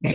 No.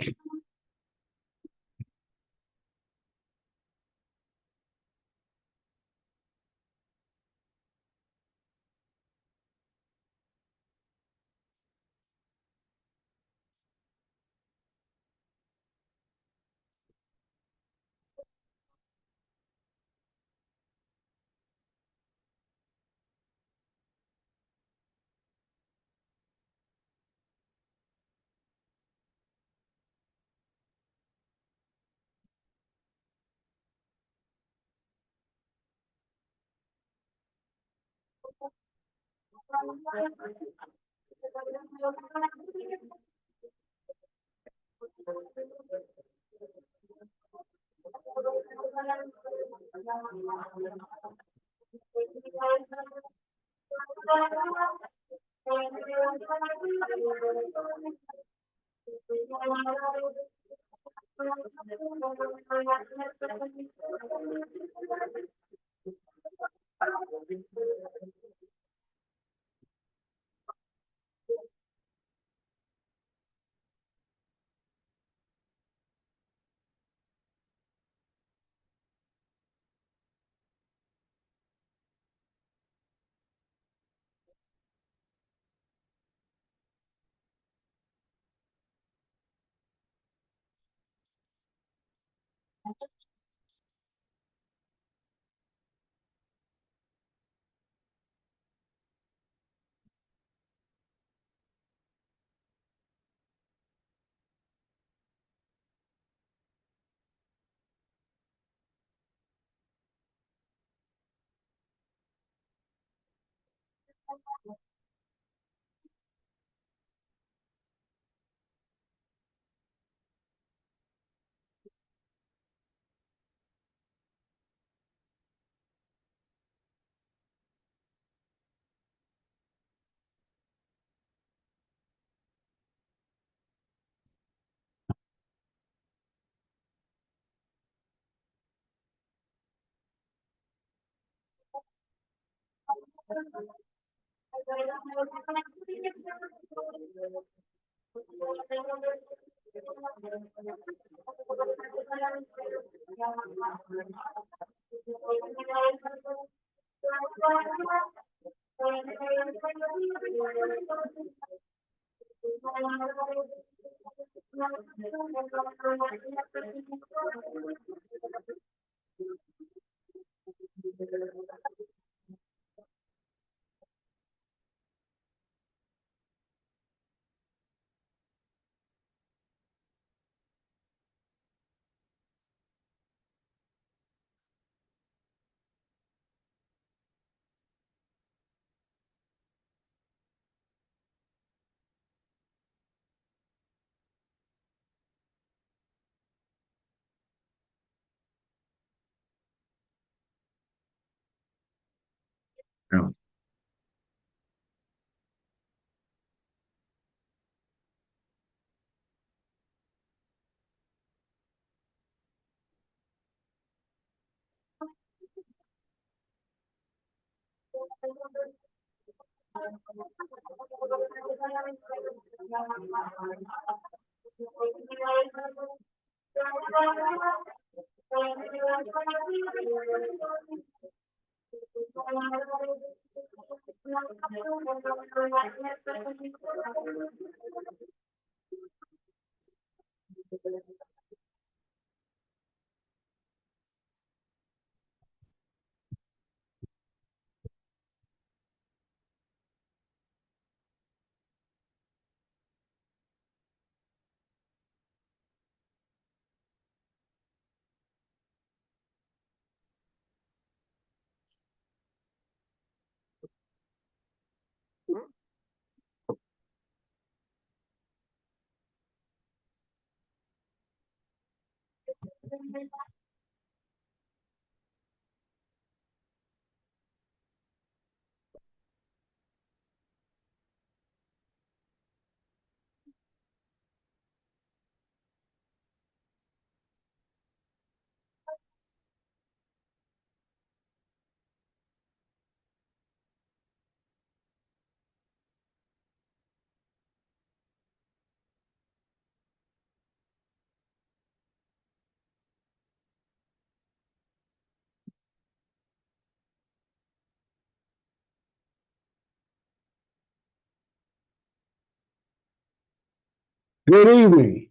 Good evening.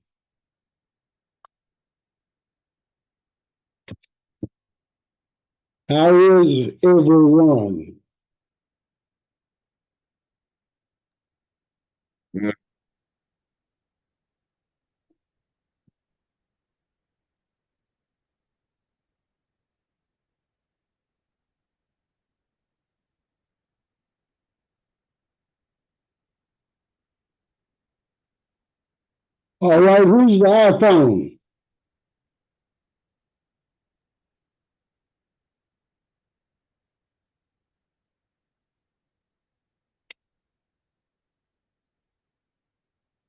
How is everyone? Yeah. All right, who's the iPhone?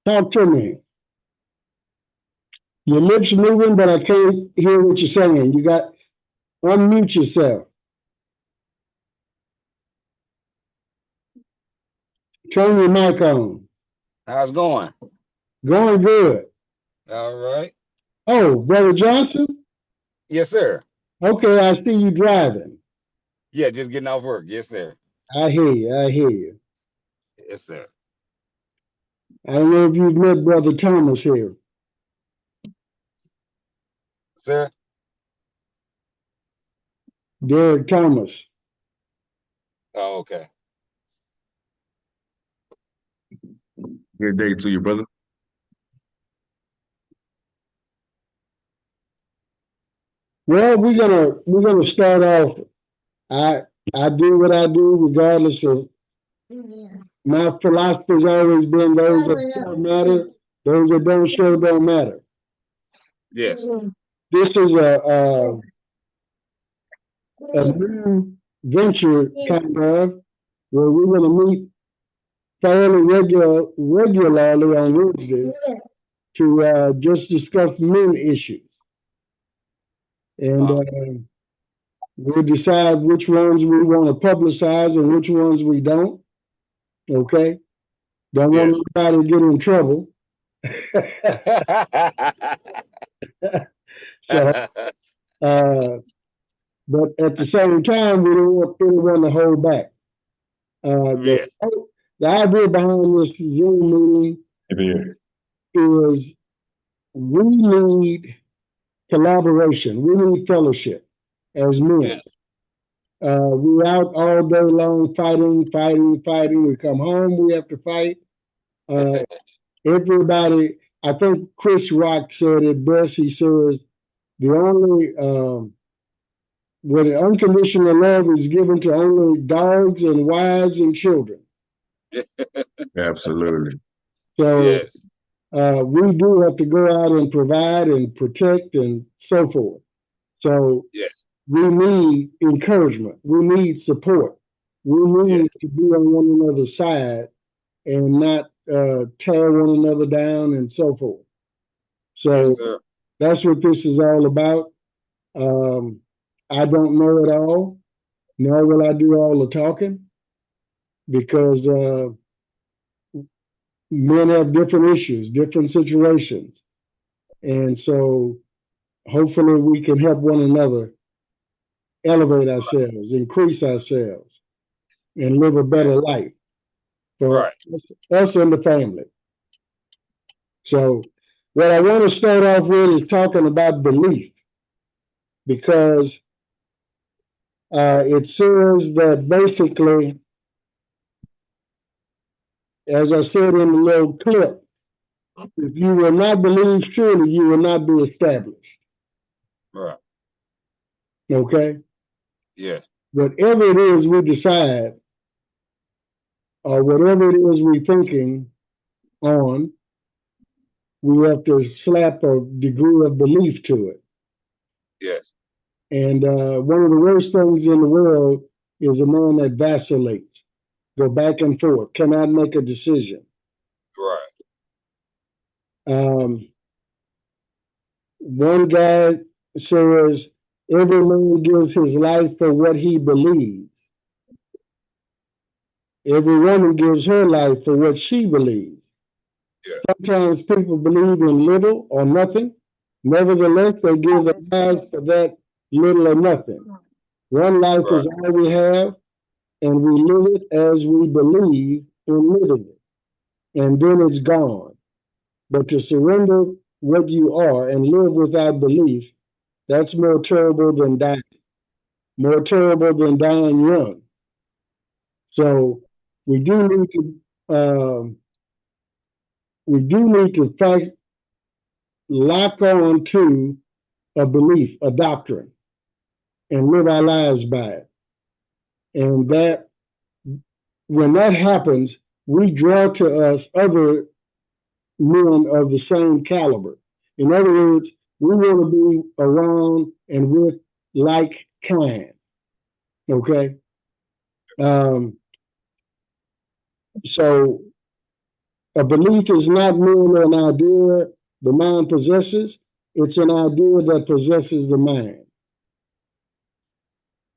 Talk to me. Your lips moving, but I can't hear what you're saying. You got unmute yourself. Turn your mic on. How's it going? Going good. All right. Oh, Brother Johnson? Yes, sir. Okay, I see you driving. Yeah, just getting off work. Yes, sir. I hear you. I hear you. Yes, sir. I don't know if you've met Brother Thomas here. Sir? Derek Thomas. Oh, okay. Good day to you, brother. Well, we're gonna start off. I I do what I do regardless of my philosophy's always been those that show matter, those that don't show don't matter. Yes. This is a new venture kind of where we're going to meet fairly regularly on Wednesdays to just discuss men issues. And we'll decide which ones we want to publicize and which ones we don't. Okay? Don't want Yes. anybody to get in trouble. So, uh, but at the same time, we don't want anyone to hold back. Yes. The idea behind this Zoom meeting is we need collaboration. We need fellowship as men. Yes. We're out all day long fighting. We come home, we have to fight. Everybody, I think Chris Rock said it best. He says the only when unconditional love is given to only dogs and wives and children. Absolutely. So Yes. we do have to go out and provide and protect and so forth. So Yes. we need encouragement. We need support. We need Yes. to be on one another's side and not tear one another down and so forth. So Yes, sir. that's what this is all about. Um, I don't know it all, nor will I do all the talking because men have different issues, different situations. And so hopefully we can help one another elevate ourselves, increase ourselves, and live a better Yes. life for Right. us and the family. So what I want to start off with is talking about belief because it says that basically, as I said in the little clip, if you will not believe truly, you will not be established. Right. Okay? Yes. Whatever it is we decide, or whatever it is we're thinking on, we have to slap a degree of belief to it. Yes. And one of the worst things in the world is a man that vacillates, go back and forth, cannot make a decision. Right. One guy says every man gives his life for what he believes. Every woman gives her life for what she believes. Yes. Sometimes people believe in little or nothing. Nevertheless, they give their lives for that little or nothing. One life Right. is all we have, and we live it as we believe in living it. And then it's gone. But to surrender what you are and live without belief, that's more terrible than dying. More terrible than dying young. So we do need to fight, lock on to a belief, a doctrine, and live our lives by it. And that, when that happens, we draw to us other men of the same caliber. In other words, we want to be around and with like kind. Okay? So a belief is not merely an idea the mind possesses, it's an idea that possesses the mind.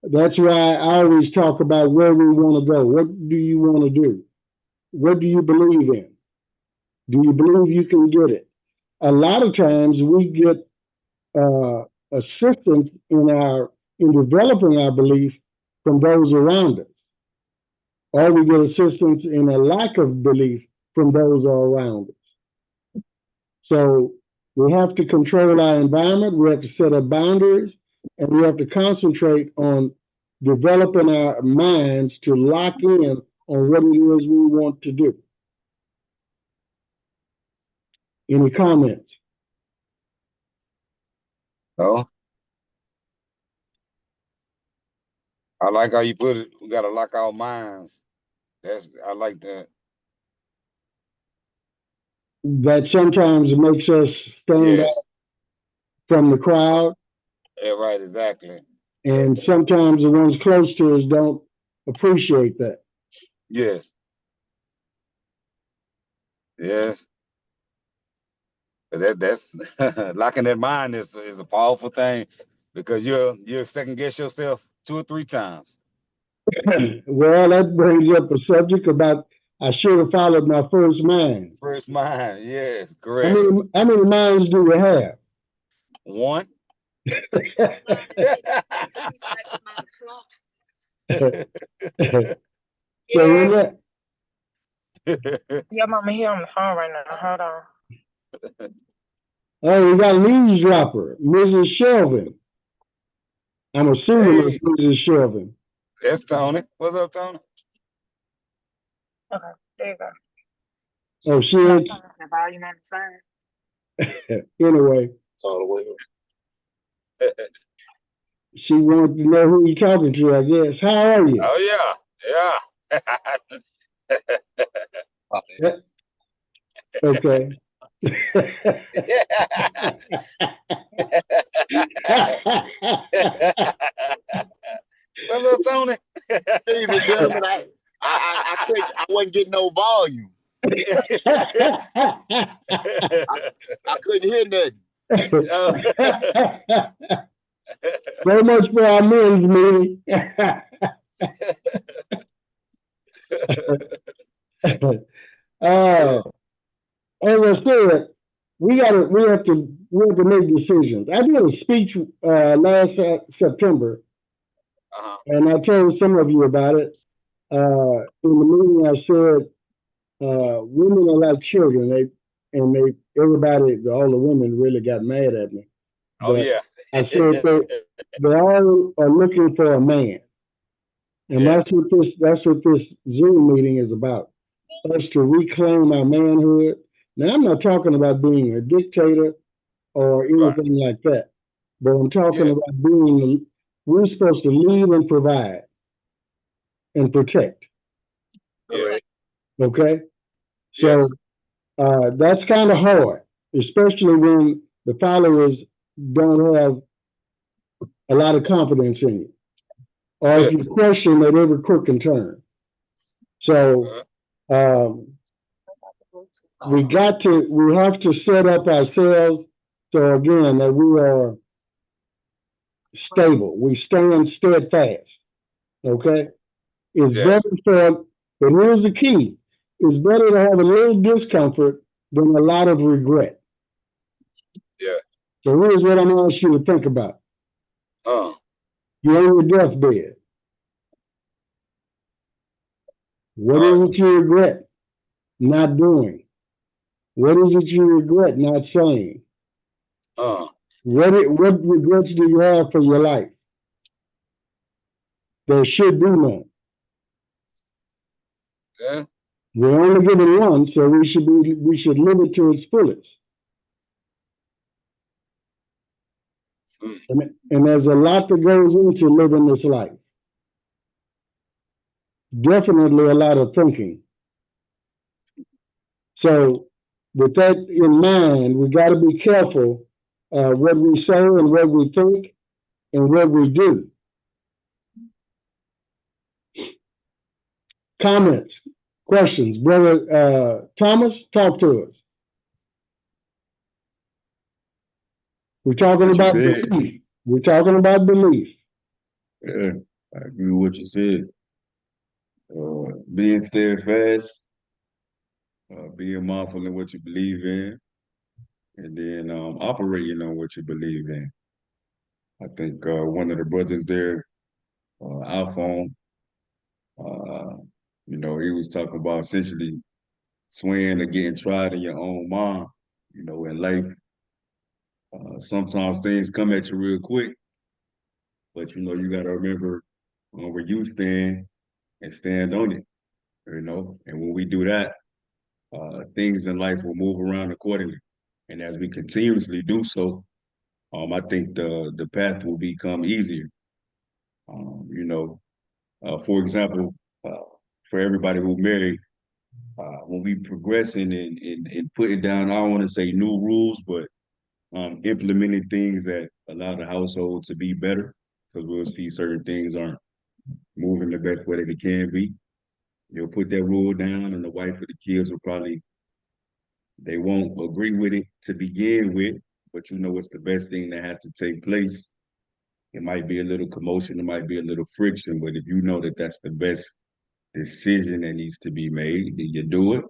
That's why I always talk about where we want to go. What do you want to do? What do you believe in? Do you believe you can get it? A lot of times we get assistance in developing our belief from those around us, or we get assistance in a lack of belief from those around us. So we have to control our environment, we have to set up boundaries, and we have to concentrate on developing our minds to lock in on what it is we want to do. Any comments? No. I like how you put it. We gotta lock our minds. I like that. That sometimes makes us stand Yes. out from the crowd, Yeah, right, exactly. and sometimes the ones close to us don't appreciate that. Yes. Yes. That's locking that mind is a powerful thing, because you'll second guess yourself 2 or 3 times. Well, that brings up a subject about I should have followed my first mind. First mind, yes, How correct. many minds do we have? One. So in that, Your mama here on the phone right now. Hold on. oh, we got an eavesdropper, Mrs. Shelvin. I'm assuming Hey. it's Mrs. Shelvin. That's Tony. What's up, Tony? Okay, there you go. Oh, she No, is. turn the volume on the side. Anyway, All the way up. she wanted to know who you're talking to, I guess. How are you? Oh yeah, yeah. Okay. What's up, Tony? Evening, gentlemen. I wasn't getting no volume. I couldn't hear nothing. So much for our men's meeting. As I said, we have to make decisions. I did a speech last September, and I told some of you about it. In the meeting, I said women are like children. Everybody, all the women really got mad at me. Oh yeah. I said they all are looking for a man, and Yes. that's what this Zoom meeting is about. Us to reclaim our manhood. Now, I'm not talking about being a dictator or anything like that, but I'm talking about we're supposed to lead and provide and protect. Yes. Okay? So that's kind of hard, especially when the followers don't have a lot of confidence in you, or if you question at every crook and turn. So we have to set up ourselves so again that we are stable. We stand steadfast. Okay? It's better but here's the key. It's better to have a little discomfort than a lot of regret. Yeah. So here's what I'm going to ask you to think about. You're on your deathbed. What is it you regret not doing? What is it you regret not saying? What regrets do you have for your life? There should be none. Yeah. We're only given one, so we should live it to its fullest. And there's a lot that goes into living this life. Definitely a lot of thinking. So with that in mind, we got to be careful what we say and what we think and what we do. Comments, questions, brother Thomas, talk to us. We're talking about belief. We're talking about belief. Yeah, I agree with what you said. Being steadfast, being mindful in what you believe in, and then operating on what you believe in. I think one of the brothers there, iPhone, he was talking about essentially swaying or getting tried in your own mind, in life. Sometimes things come at you real quick, but you got to remember where you stand and stand on it, and when we do that, things in life will move around accordingly. And as we continuously do so, I think the path will become easier. For example, for everybody who's married, when we progressing and putting down, I don't want to say new rules, but implementing things that allow the household to be better, because we'll see certain things aren't moving the best way that it can be. You'll put that rule down, and the wife or the kids will probably, they won't agree with it to begin with, but it's the best thing that has to take place. It might be a little commotion, it might be a little friction, but if you know that that's the best decision that needs to be made, then you do it,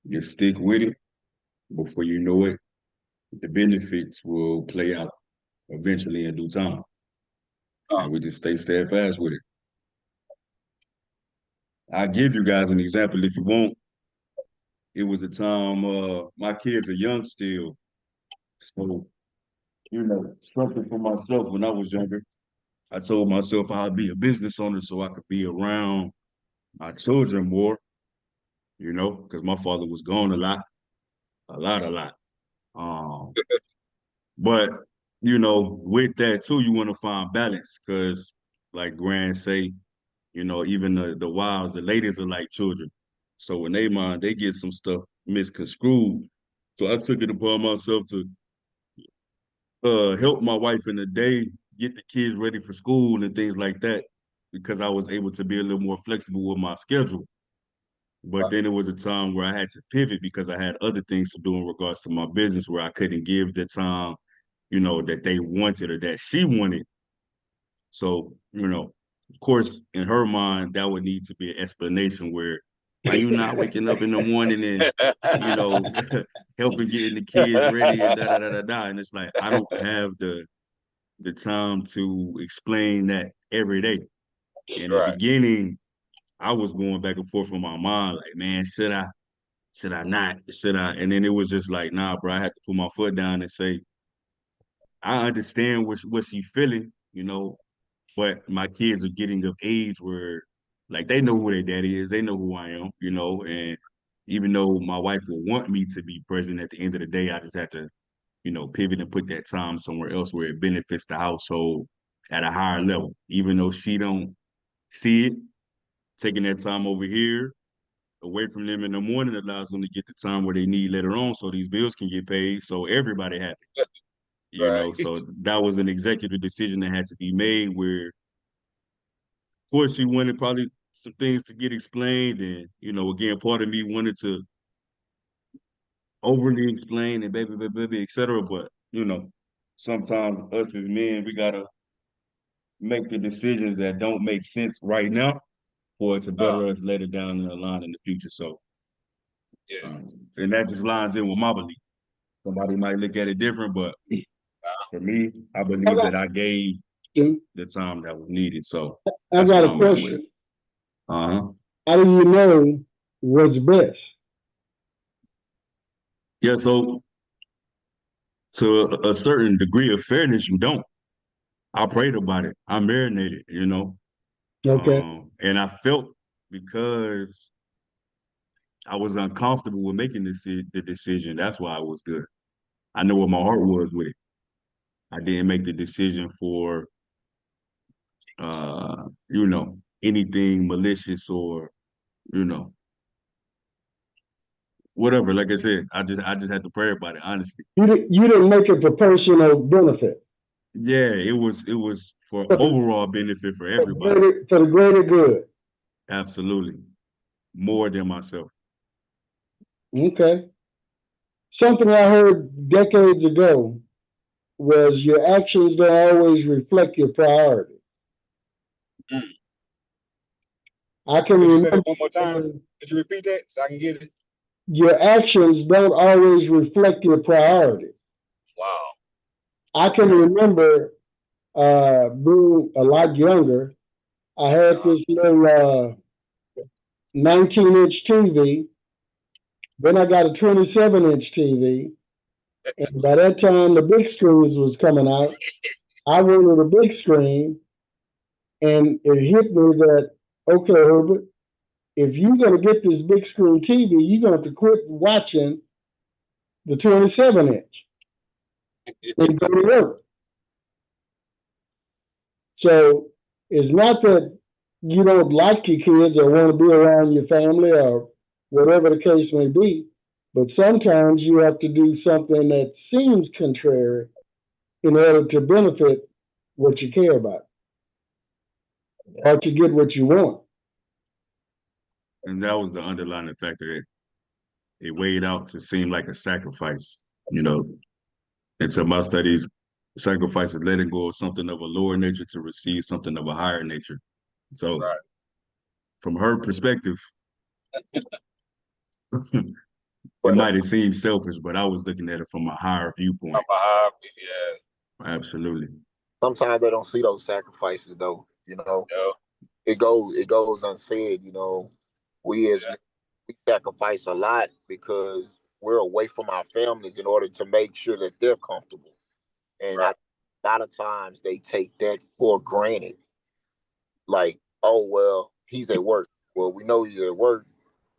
you stick with it. Before you know it, the benefits will play out eventually in due time. And we just stay steadfast with it. I'll give you guys an example if you want. It was a time, my kids are young still, so, something for myself when I was younger. I told myself I'd be a business owner so I could be around my children more, because my father was gone a lot. But, with that too, you want to find balance, because like Grand say, even the wives, the ladies are like children. So when they mind, they get some stuff misconstrued. So I took it upon myself to help my wife in the day, get the kids ready for school and things like that, because I was able to be a little more flexible with my schedule. But then it was a time where I had to pivot because I had other things to do in regards to my business, where I couldn't give the time, that they wanted or that she wanted. So, of course, in her mind, that would need to be an explanation where, why you not waking up in the morning and, helping getting the kids ready and da-da-da-da-da. And it's like, I don't have the time to explain that every day. In the beginning, I was going back and forth in my mind, like, man, should I not? Should I? And then it was just like, nah, bro, I had to put my foot down and say, I understand what she feeling, but my kids are getting of age where, like, they know who their daddy is, they know who I am, and even though my wife will want me to be present, at the end of the day, I just have to, pivot and put that time somewhere else where it benefits the household at a higher level, even though she don't see it. Taking that time over here away from them in the morning allows them to get the time where they need later on, so these bills can get paid, so everybody happy. So that was an executive decision that had to be made, where, of course, she wanted probably some things to get explained, and, again, part of me wanted to overly explain and baby, et cetera, but, sometimes us as men, we gotta make the decisions that don't make sense right now for it to better us later down in the line in the future. So, and that just lines in with my belief. Somebody might look at it different, but for me, I believe that I gave the time that was needed. So I got a question. How do you know what's best? Yeah, so to a certain degree of fairness, you don't. I prayed about it. I marinated, you know. Okay. And I felt because I was uncomfortable with making the decision. That's why I was good. I know what my heart was with it. I didn't make the decision for you know, anything malicious or, you know, whatever. Like I said, I just had to pray about it, honestly. You didn't make it for personal benefit. Yeah, it was for For the, overall benefit for everybody. for the greater good. Absolutely. More than myself. Okay. Something I heard decades ago was your actions don't always reflect your priorities. Mm. I can Could you say remember that one more time? Could you repeat that so I can get it? your actions don't always reflect your priorities. Wow. I can remember being a lot younger. I had this little 19-inch TV. Then I got a 27-inch TV. And by that time, the big screens was coming out. I wanted a big screen. And it hit me that, okay, Herbert, if you're going to get this big screen TV, you're going to have to quit watching the 27-inch and go to work. So it's not that you don't like your kids or want to be around your family or whatever the case may be, but sometimes you have to do something that seems contrary in order to benefit what you care about or to get what you want. And that was the underlying factor. It weighed out to seem like a sacrifice, you know. Into my studies, sacrifice is letting go of something of a lower nature to receive something of a higher nature. So Right. from her perspective, it But might have seemed selfish, but I was looking at it from a higher viewpoint. Yeah. Absolutely. sometimes they don't see those sacrifices though. You know, Yeah. it goes unsaid. You know, we sacrifice a lot because we're away from our families in order to make sure that they're comfortable. And Right. a lot of times they take that for granted. Like, oh well, he's at work. Well, we know he's at work,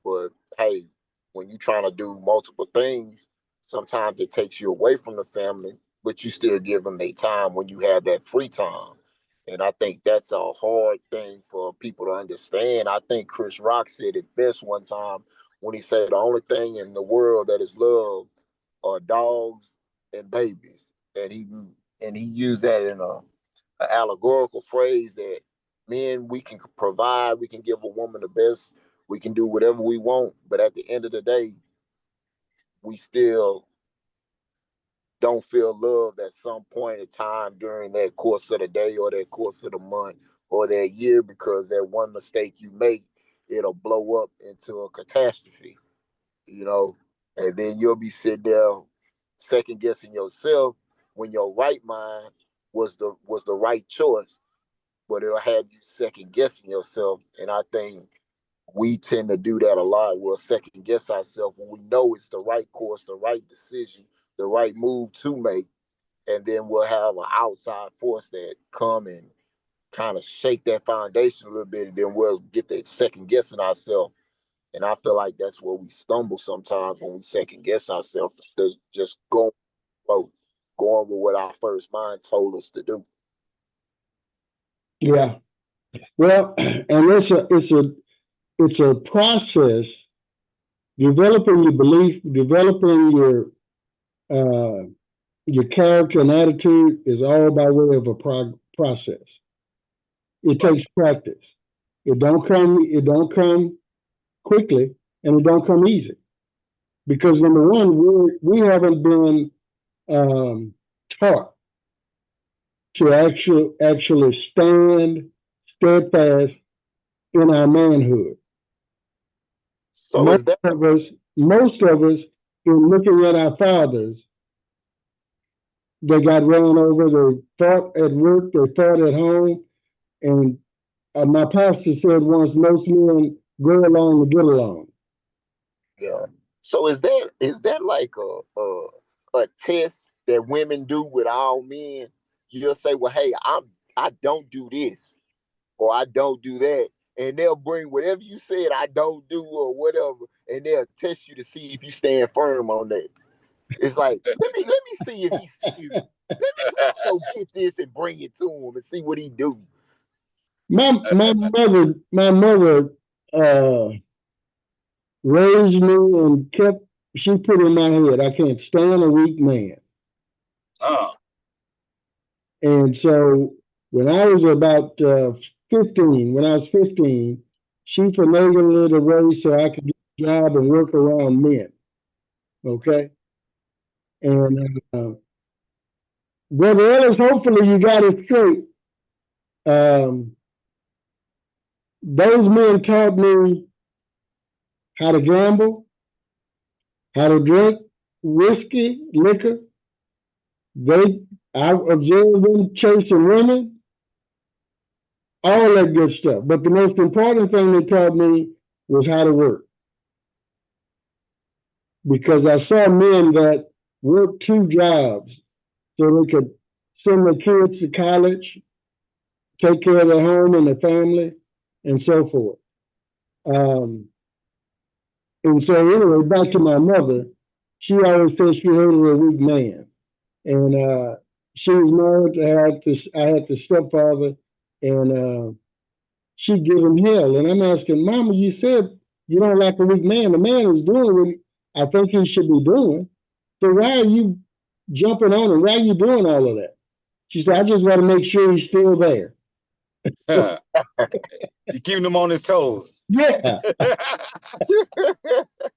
but hey, when you're trying to do multiple things, sometimes it takes you away from the family, but you still give them their time when you have that free time. And I think that's a hard thing for people to understand. I think Chris Rock said it best one time when he said the only thing in the world that is loved are dogs and babies. And he used that in a allegorical phrase that men, we can provide, we can give a woman the best, we can do whatever we want, but at the end of the day, we still don't feel loved at some point in time during that course of the day or that course of the month or that year, because that one mistake you make, it'll blow up into a catastrophe, you know, and then you'll be sitting there second guessing yourself when your right mind was the right choice, but it'll have you second guessing yourself. And I think we tend to do that a lot. We'll second guess ourselves when we know it's the right course, the right decision, the right move to make. And then we'll have an outside force that come and kind of shake that foundation a little bit. And then we'll get that second guessing ourselves. And I feel like that's where we stumble sometimes when we second guess ourselves instead of just going with what our first mind told us to do. Yeah. Well, and it's a process. Developing your belief, developing your character and attitude is all by way of a process. It takes practice. It don't come quickly, and it don't come easy. Because number one, we haven't been taught to actually stand steadfast in our manhood. So is that Most of us, in looking at our fathers, they got run over, they fought at work, they fought at home, and my pastor said once, most men go along to get along. yeah. So is that like a test that women do with all men? You'll say, well, hey, I don't do this or I don't do that. And they'll bring whatever you said I don't do or whatever, and they'll test you to see if you stand firm on that. It's like, let me see if he's serious. Let me go get this and bring it to him and see what he do. My mother raised me and she put in my head, I can't stand a weak man. And so when I was about 15, she finagled it away so I could get a job and work around men. Okay? And Brother Ellis, hopefully you got it straight. Those men taught me how to gamble, how to drink whiskey, liquor. I observed them chasing women, all that good stuff. But the most important thing they taught me was how to work. Because I saw men that worked 2 jobs so they could send their kids to college, take care of their home and their family, and so forth. And so anyway, back to my mother, she always said she hated a weak man. And she was married to I had the stepfather, and she'd give him hell. And I'm asking, Mama, you said you don't like a weak man. The man is doing what I think he should be doing. So why are you jumping on him? Why are you doing all of that? She said, I just want to make sure he's still there. You keeping him on his toes. Yeah.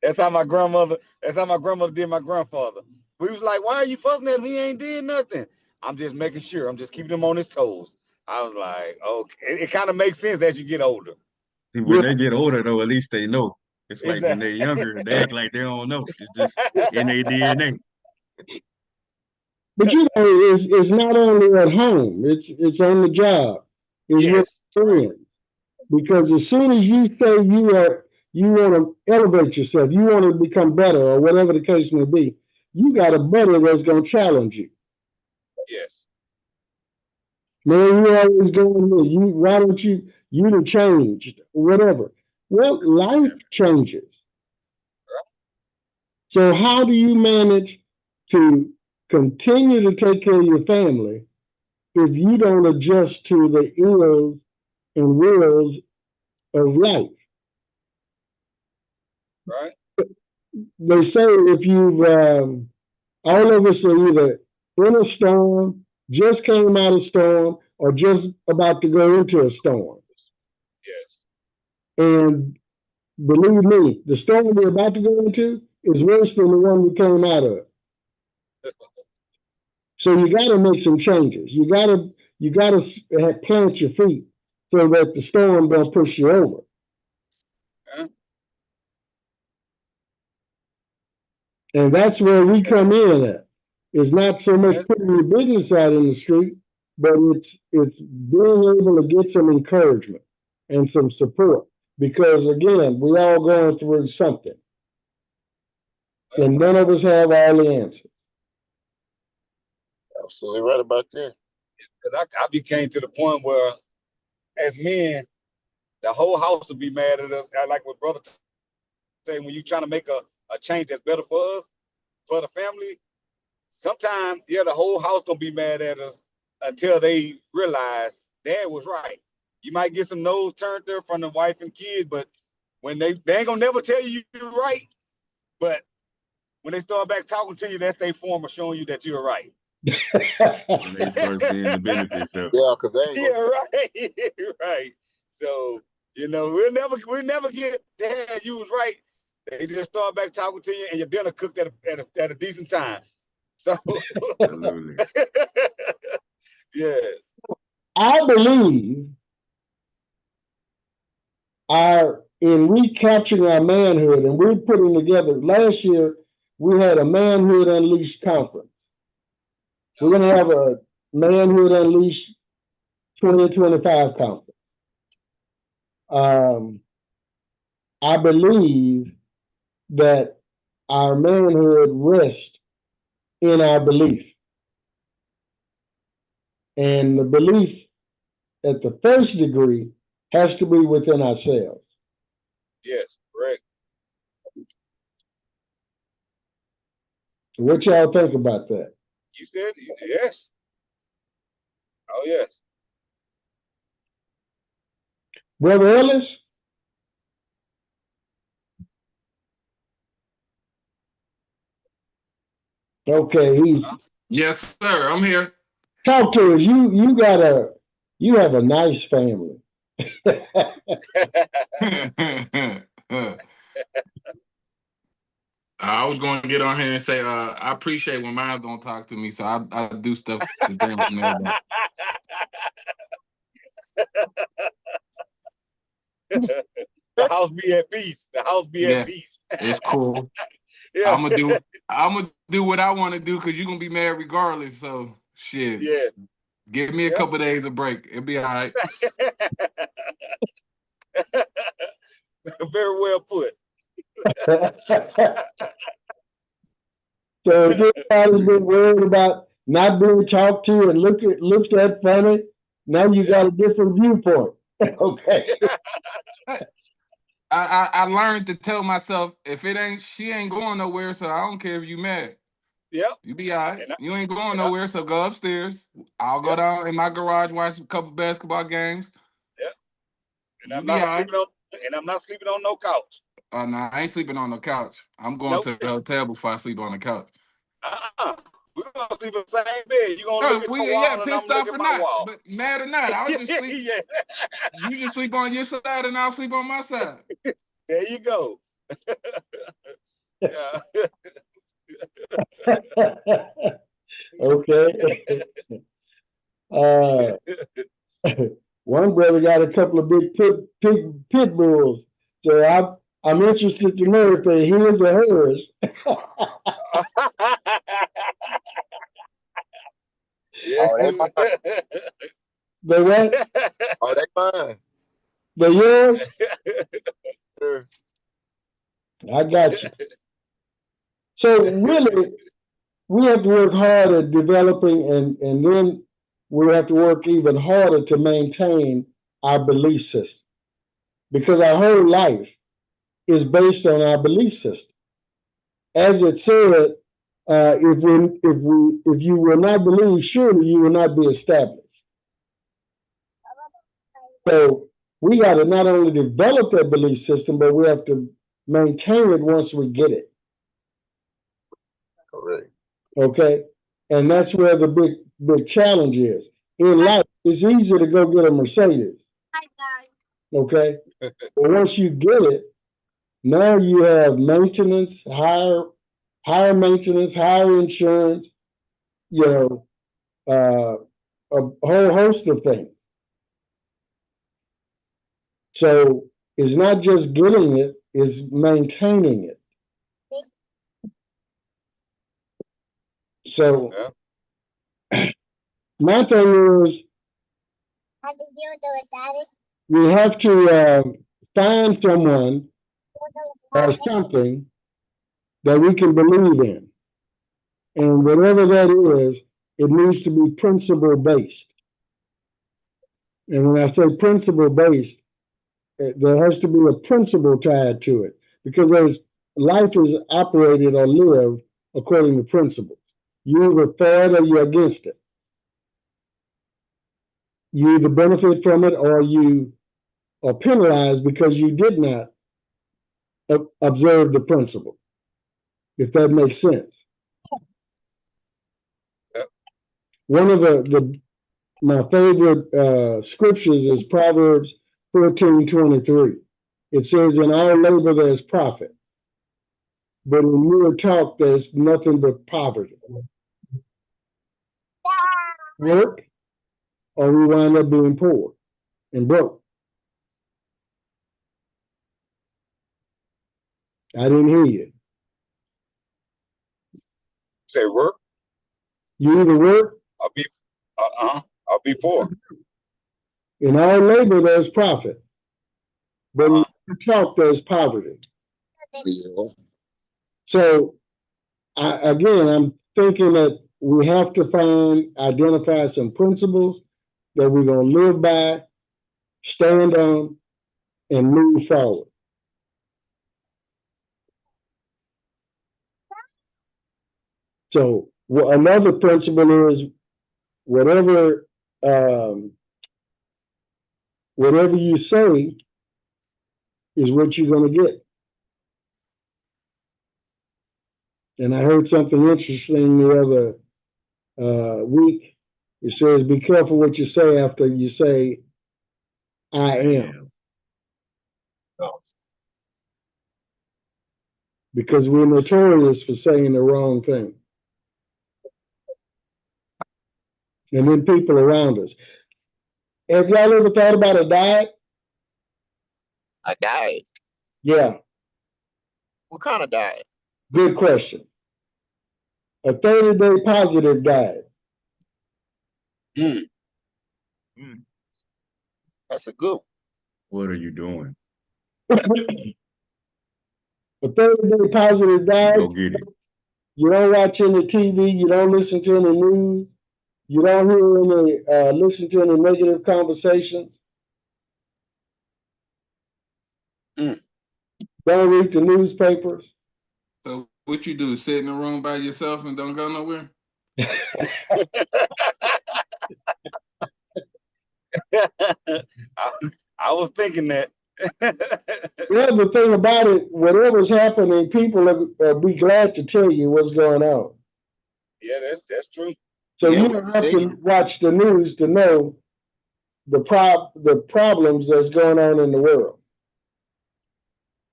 That's how my grandmother did my grandfather. We was like, why are you fussing at him? He ain't did nothing. I'm just making sure. I'm just keeping him on his toes. I was like, okay. It kind of makes sense as you get older. See, when they get older, though, at least they know. It's like when Exactly. they're younger, they act like they don't know. It's just in their DNA. But you know, it's not only at home, it's on the job. It's Yes. with friends. Because as soon as you say you want to elevate yourself, you want to become better, or whatever the case may be, you got a buddy that's going to challenge you. Yes. Man, you always going here. Why don't you done changed, whatever. Well, life changes. So how do you manage to continue to take care of your family if you don't adjust to the ills and wills of life? Right. They say if you've, all of us are either in a storm, just came out of storm, or just about to go into a storm. Yes. And believe me, the storm we're about to go into is worse than the one we came out of. So you got to make some changes. You got to plant your feet so that the storm don't push you over. Yeah. And that's where we come in at. It's not so much putting your business out in the street, but it's being able to get some encouragement and some support. Because again, we all going through something. And none of us have all the answers. Absolutely right about that. Because I became to the point where, as men, the whole house would be mad at us. I like what brother say, when you're trying to make a change that's better for us, for the family, sometimes, the whole house gonna be mad at us until they realize Dad was right. You might get some nose turned there from the wife and kids, but when they ain't gonna never tell you you're right. But when they start back talking to you, that's their form of showing you that you're right. And they start seeing the benefits of it. Yeah, because they ain't Yeah, right. Right. So, we'll never get, Dad, you was right. They just start back talking to you, and your dinner cooked at a decent time. So, Absolutely. yes. I believe in recapturing our manhood, and we're putting together, last year, we had a Manhood Unleashed conference. We're going to have a Manhood Unleashed 2025 conference. I believe that our manhood rests in our belief. And the belief at the first degree has to be within ourselves. Yes, correct. What y'all think about that? You said yes. Oh yes. Brother Ellis? Okay, Yes, sir. I'm here. talk to us. You have a nice family. I was going to get on here and say, I appreciate when mine don't talk to me, so I do stuff to them and everybody. The house be at peace. The house be at peace. It's cool. Yeah. I'm gonna do what I want to do because you're gonna be mad regardless. So shit. Yeah. Give me a couple days of break. It'll be all right. Very well put. So if anybody's been worried about not being talked to and looks at funny, now you got a different viewpoint. Okay. I learned to tell myself she ain't going nowhere, so I don't care if you mad. Yeah. You be all right. You ain't going nowhere, so go upstairs. I'll go down in my garage, watch a couple basketball games. Yeah. And You I'm be not all right. sleeping on no couch. No, I ain't sleeping on no couch. I'm going to the hotel before I sleep on the couch. We're gonna sleep in the same bed. You gonna look at my wall and I'm pissed off looking or at my not, wall. but mad or not, I'll just sleep. You just sleep on your side and I'll sleep on my side. There you go. Yeah. Okay. One brother got a couple of big pit bulls, so I'm interested to know if they're his or hers. Yeah. Oh, that's mine. They what? Oh, that's mine. They yours? Sure. I got you. So really, we have to work hard at developing, and then we have to work even harder to maintain our belief system, because our whole life is based on our belief system. As it said, if you will not believe, surely you will not be established. So we got to not only develop that belief system, but we have to maintain it once we get it. Correct. Okay, and that's where the big challenge is. In life, it's easy to go get a Mercedes. Okay, but once you get it, now you have maintenance, higher maintenance, higher insurance, a whole host of things. So it's not just getting it, it's maintaining it. So my thing is, we have to find someone or something that we can believe in. And whatever that is, it needs to be principle-based. And when I say principle-based, there has to be a principle tied to it, because life is operated or lived according to principles. You either for it or you're against it. You either benefit from it or you are penalized because you did not observe the principle, if that makes sense. Yep. One of my favorite scriptures is Proverbs 14:23. It says, "In all labor there's profit, but in mere talk there's nothing but poverty." Work, or we wind up being poor and broke. I didn't hear you. Say work. You either work. I'll be poor. In all labor there's profit, but in talk there's poverty. Yeah. So again, I'm thinking that we have to identify some principles that we're going to live by, stand on, and move forward. So another principle is whatever you say is what you're going to get. And I heard something interesting the other week. It says, be careful what you say after you say, I am. Because we're notorious for saying the wrong thing. And then people around us. Have y'all ever thought about a diet? A diet? Yeah. What kind of diet? Good question. A 30-day positive diet. That's a good one. What are you doing? A 30-day positive diet. Go get it. You don't watch any TV. You don't listen to any news. You don't hear listen to any negative conversations. Don't read the newspapers. So what you do? Sit in the room by yourself and don't go nowhere? I was thinking that. Well, the thing about it, whatever's happening, people will be glad to tell you what's going on. Yeah, that's true. So Yeah, you don't have to watch the news to know the problems that's going on in the world.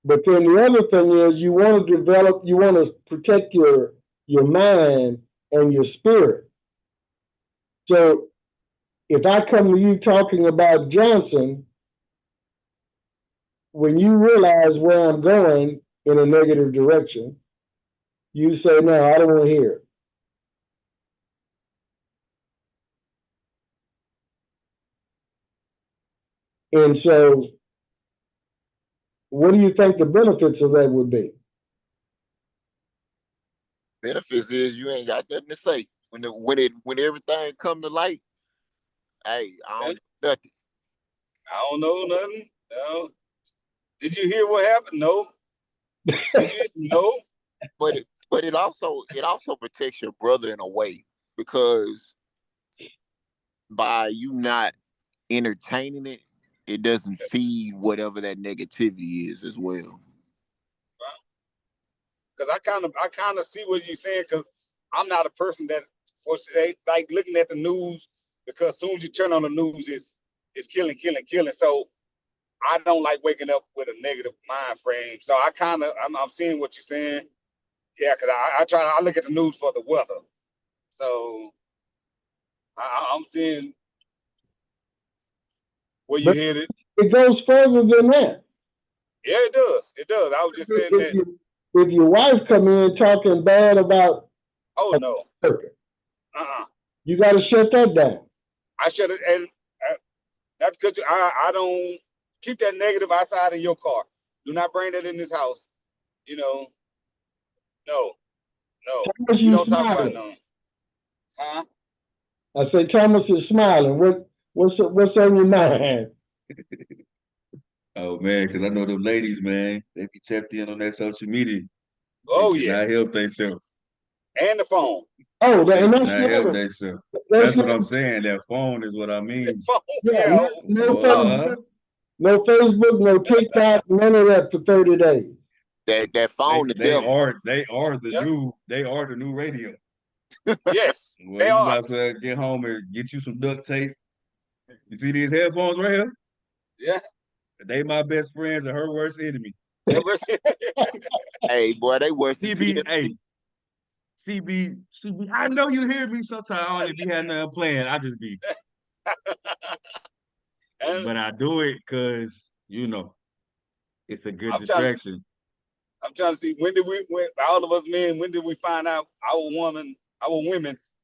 But then the other thing is you want to protect your mind and your spirit. So if I come to you talking about Johnson, when you realize where I'm going in a negative direction, you say, no, I don't want to hear it. And so what do you think the benefits of that would be? Benefits is you ain't got nothing to say. When everything come to light, hey, I don't know nothing. I don't know nothing. No. Did you hear what happened? No. No. But it also protects your brother in a way, because by you not entertaining it, it doesn't feed whatever that negativity is as well. Because I kind of see what you're saying, because I'm not a person that like looking at the news, because as soon as you turn on the news, it's killing. So I don't like waking up with a negative mind frame. So I'm seeing what you're saying. Yeah, because I look at the news for the weather. So I'm seeing where you headed. It goes further than that. Yeah, it does. It does. I was just saying that. If your wife come in talking bad about no. You got to shut that down. I should have, and that's because I don't keep that negative outside of your car. Do not bring that in this house. You know, no. Thomas, You don't smiling. talk about no. Huh? I say Thomas is smiling. What's on your mind? Oh man, because I know them ladies, man, they be tapped in on that social media. Oh yeah, not help themselves. And the phone. Oh, They and cannot help themselves. That's what I'm saying. That phone is what I mean. Phone, yeah. No Facebook, no TikTok, none of that for 30 days. That phone, they are the new radio. Yes, well, you might as well get home and get you some duct tape. You see these headphones right here? Yeah. They my best friends and her worst enemy. Hey, boy, they worse than CB, I know you hear me sometimes. I only be having nothing planned. I just be. But I do it because, it's a good distraction. I'm trying to see, when all of us men, when did we find out our women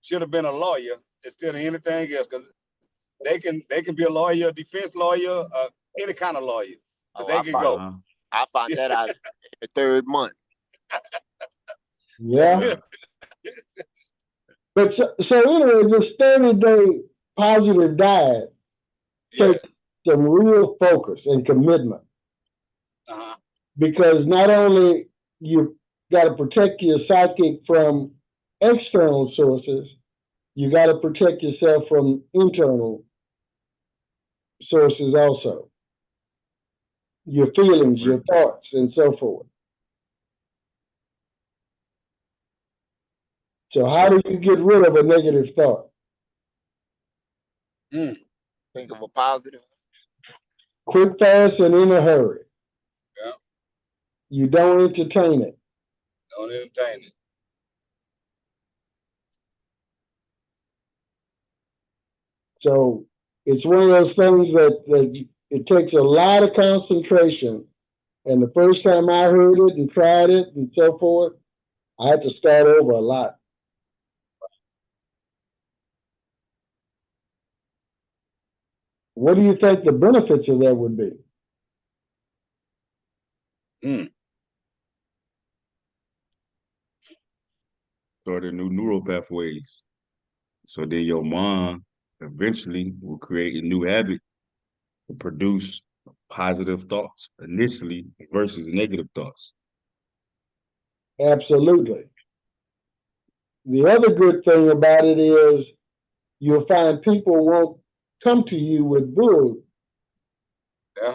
should have been a lawyer instead of anything else? Because they can be a lawyer, a defense lawyer, any kind of lawyer. They can go. I found that out in the 3rd month. Yeah. But so anyway, this 30-day positive diet Yes. takes some real focus and commitment, Uh-huh. because not only you got to protect your psychic from external sources, you got to protect yourself from internal sources also. Your feelings, your thoughts, and so forth. So how do you get rid of a negative thought? Think of a positive. Quick, fast, and in a hurry. Yeah. You don't entertain it. Don't entertain it. So it's one of those things that it takes a lot of concentration. And the first time I heard it and tried it and so forth, I had to start over a lot. What do you think the benefits of that would be? Started new neural pathways. So then your mind eventually will create a new habit to produce positive thoughts initially versus negative thoughts. Absolutely. The other good thing about it is you'll find people won't come to you with bull. Yeah.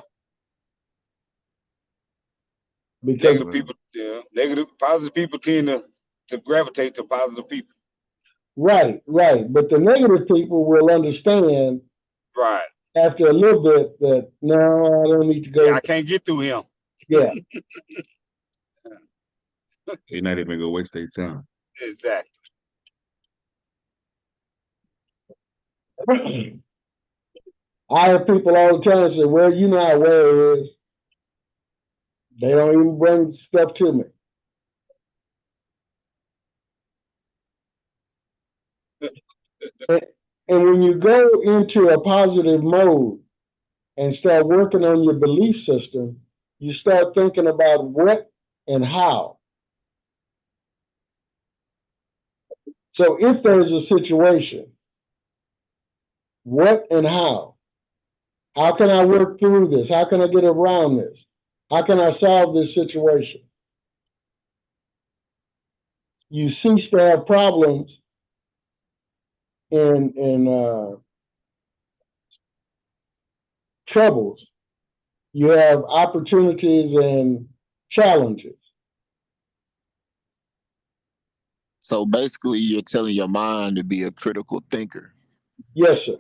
Because Positive people tend to gravitate to positive people. right. But the negative people will understand Right. after a little bit that no, I don't need to go. Yeah, I can't get through him. Yeah. They're not even gonna waste their time. Exactly. I have people all the time say, well, you know how where it is. They don't even bring stuff to me. And when you go into a positive mode and start working on your belief system, you start thinking about what and how. So if there's a situation, what and how? How can I work through this? How can I get around this? How can I solve this situation? You cease to have problems and troubles. You have opportunities and challenges. So basically, you're telling your mind to be a critical thinker. Yes, sir.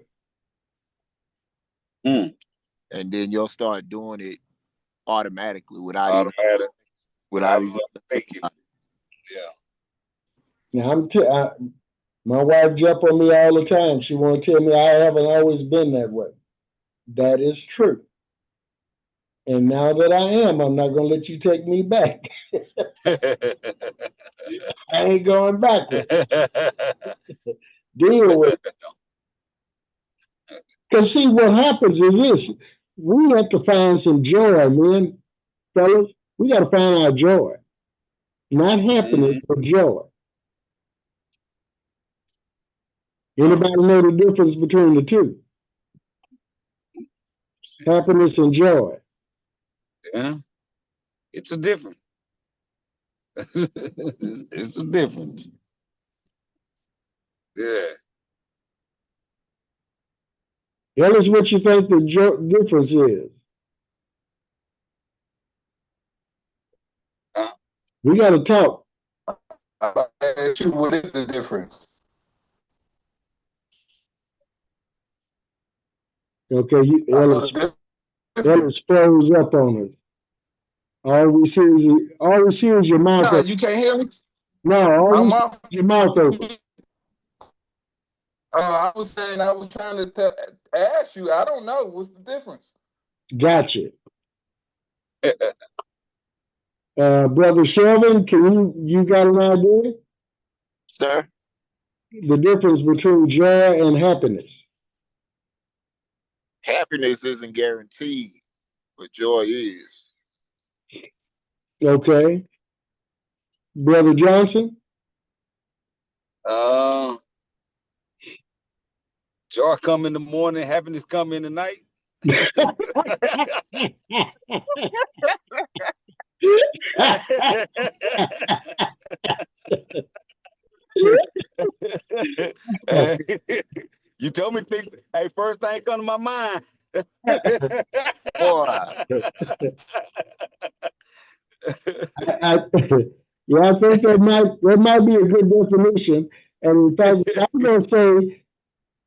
And then you'll start doing it automatically without even thinking. Yeah. Now my wife jump on me all the time. She want to tell me I haven't always been that way. That is true. And now that I am, I'm not going to let you take me back. I ain't going backwards. Deal with it. Because see, what happens is this. We have to find some joy, man, fellas. We got to find our joy. Not happiness, but joy. Anybody know the difference between the two? Happiness and joy. Yeah. It's a difference. It's a difference. Yeah. Tell us what you think the difference is. We got to talk. What is the difference? Okay, Ellis froze up on us. All we see is your mouth open. You can't hear me? No, all we see is your mouth open. I was saying, I was trying to ask you. I don't know. What's the difference? Gotcha. Brother Shelvin, you got an idea? Sir? The difference between joy and happiness. Happiness isn't guaranteed, but joy is. Okay. Brother Johnson? Joy come in the morning, happiness come in the night. You told me think. Hey, first thing come to my mind. Boy, Yeah, I think that might be a good definition. And in fact, I'm gonna say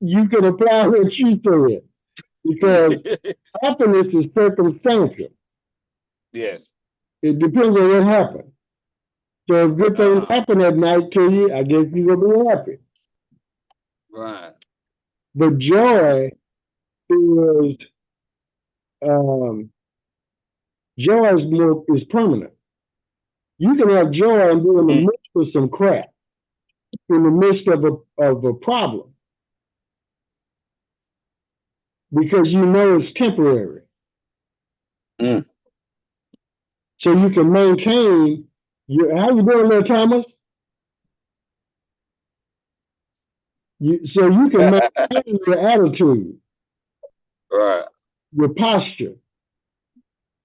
you can apply what you said because happiness is circumstantial. Yes. It depends on what happened. So if good things happen at night to you, I guess you're gonna be happy. Right. But joy is is permanent. You can have joy and be in the midst of some crap, in the midst of a problem, because you know it's temporary. So you can maintain how you doing there, Thomas? So you can maintain your attitude, Right. your posture,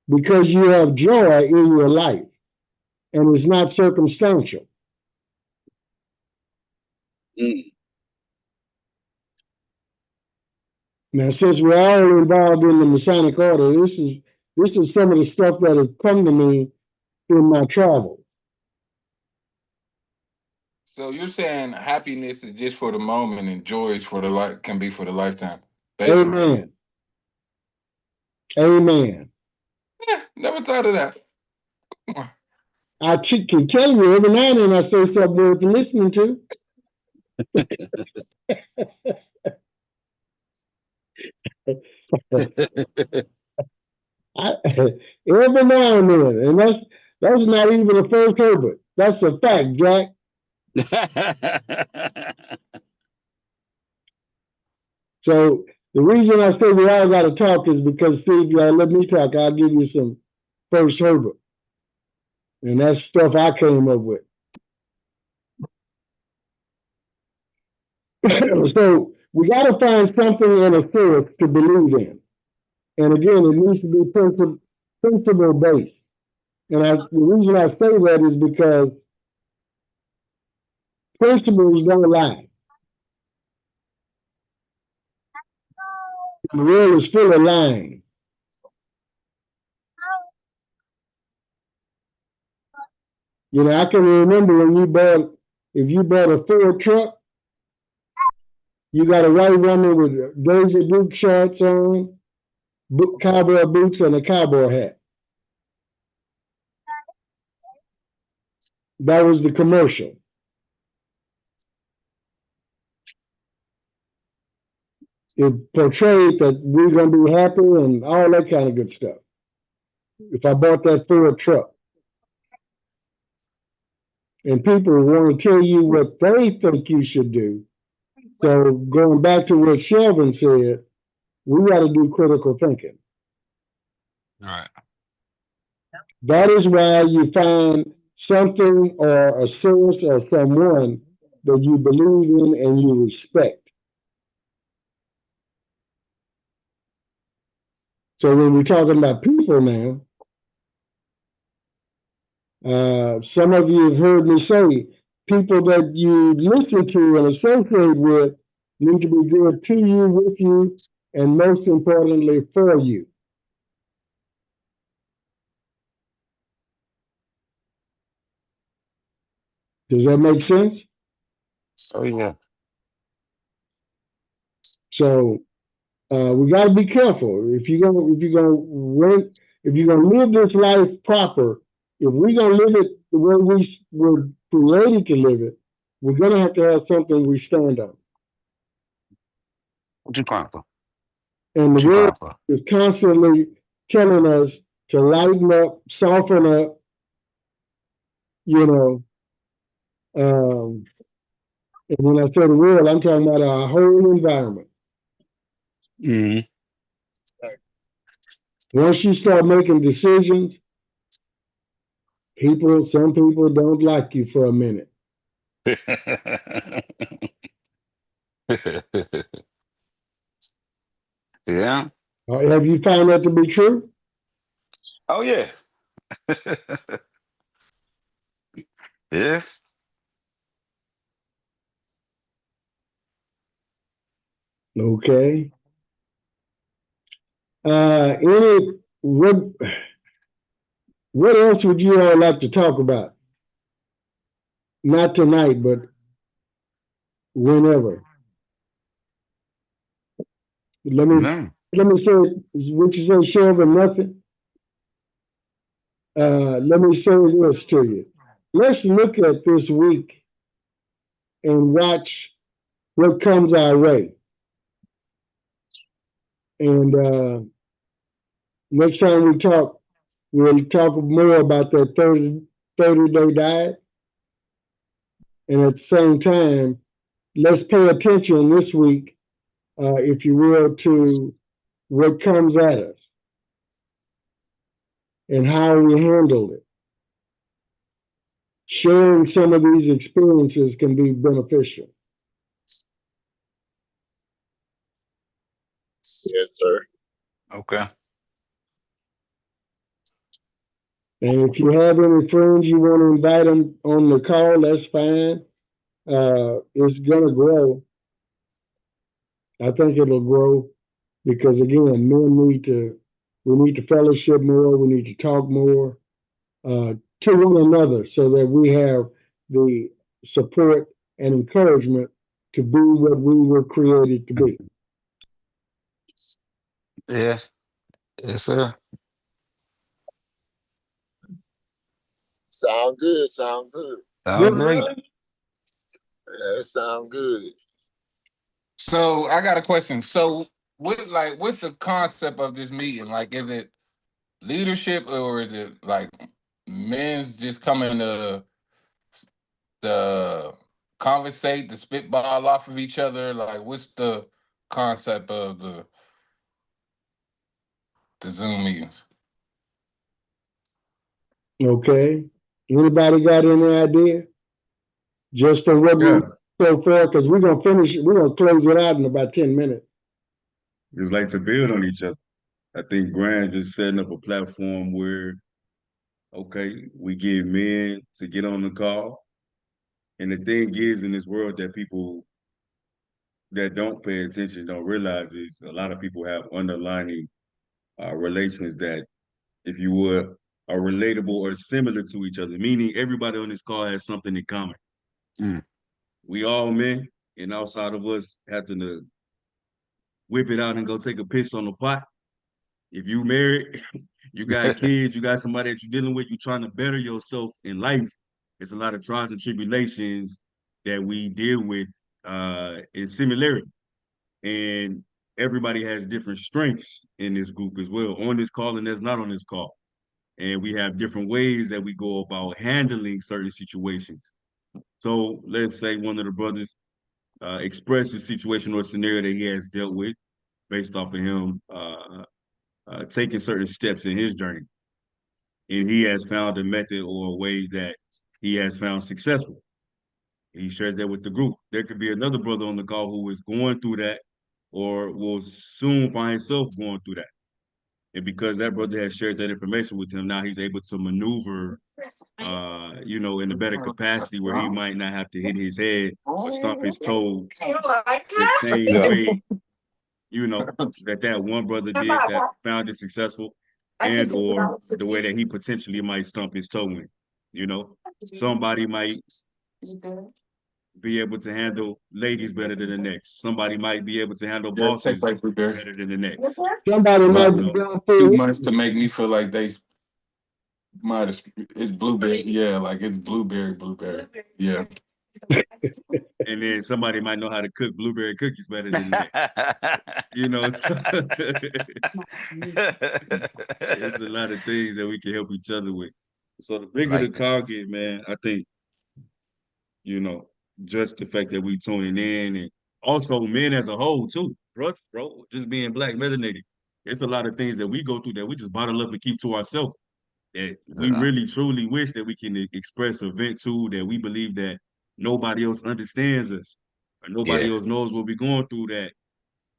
because you have joy in your life, and it's not circumstantial. Now, since we're all involved in the Masonic Order, this is some of the stuff that has come to me in my travels. So you're saying happiness is just for the moment and joy is for the life, can be for the lifetime. Basically. Amen. Amen. Yeah, never thought of that. I can tell you every now and then I say something worth listening to. Every now and then, and that's not even a first Herbert. That's a fact, Jack. So the reason I say we all got to talk is because, see, if y'all let me talk, I'll give you some first Herbert. And that's stuff I came up with. So we got to find something in a source to believe in. And again, it needs to be principle based. And the reason I say that is because principles don't lie. The world is full of lying. You know, I can remember when if you bought a Ford truck, you got a white woman with Daisy Duke shorts on, cowboy boots, and a cowboy hat. That was the commercial. It portrayed that we're going to be happy and all that kind of good stuff. If I bought that Ford truck. And people want to tell you what they think you should do. So going back to what Shelvin said, we got to do critical thinking. All right. That is why you find something or a source or someone that you believe in and you respect. So when we're talking about people now, some of you have heard me say, people that you listen to and associate with need to be good to you, with you, and most importantly, for you. Does that make sense? oh yeah. So we got to be careful. If you're gonna live this life proper, if we're gonna live it the way we were created to live it, we're gonna have to have something we stand on. What you crying for? And the world is constantly telling us to lighten up, soften up, you know. And when I say the world, I'm talking about our whole environment. Mm-hmm. Once you start making decisions some people don't like you for a minute. Yeah. Have you found that to be true? Oh yeah. Yes. Okay. Any what else would you all like to talk about? Not tonight, but whenever. Let me No. say, what you say, Shelvin, nothing? Let me say this to you. Let's look at this week and watch what comes our way. And next time we talk, we'll talk more about that 30-day diet. And at the same time, let's pay attention this week, if you will, to what comes at us and how we handle it. Sharing some of these experiences can be beneficial. Yes, sir. Okay. And if you have any friends you want to invite them on the call, that's fine. It's going to grow. I think it'll grow because, again, we need to fellowship more. We need to talk more to one another so that we have the support and encouragement to be what we were created to be. Yes. Yes, sir. Sound good. Sound good. Sound great. That sound good. So I got a question. So what's the concept of this meeting? Like, is it leadership or is it like men's just coming to conversate, to spitball off of each other? Like, what's the concept of the Zoom meetings? Okay. Anybody got any idea? Just on what Yeah. we so far, because we're gonna close it out in about 10 minutes. It's like to build on each other. I think Grant just setting up a platform where, okay, we get men to get on the call. And the thing is, in this world that people that don't pay attention don't realize is a lot of people have underlying relations that, if you would, are relatable or similar to each other, meaning everybody on this call has something in common. Mm. We all men, and outside of us having to whip it out and go take a piss on the pot, if you married, you got kids, you got somebody that you're dealing with, you're trying to better yourself in life, it's a lot of trials and tribulations that we deal with in similarity. And everybody has different strengths in this group as well, on this call and that's not on this call. And we have different ways that we go about handling certain situations. So let's say one of the brothers expressed a situation or scenario that he has dealt with based off of him taking certain steps in his journey. And he has found a method or a way that he has found successful. He shares that with the group. There could be another brother on the call who is going through that or will soon find himself going through that. And because that brother has shared that information with him, now he's able to maneuver, in a better capacity where he might not have to hit his head or stomp his toe the same way, that one brother did that found it successful, and or the way that he potentially might stump his toe in. Somebody might be able to handle ladies better than the next. Somebody might be able to handle bosses better than the next. Somebody might But be going too through. much to make me feel like they might have. It's blueberry. Yeah, like it's blueberry. Yeah. And then somebody might know how to cook blueberry cookies better than the next. So it's a lot of things that we can help each other with. So the bigger the call get, man, I think, just the fact that we tuning in, and also men as a whole too, bro, just being black melanated. It's a lot of things that we go through that we just bottle up and keep to ourselves. that we really truly wish that we can express or vent to, that we believe that nobody else understands us or nobody else knows what we're going through, that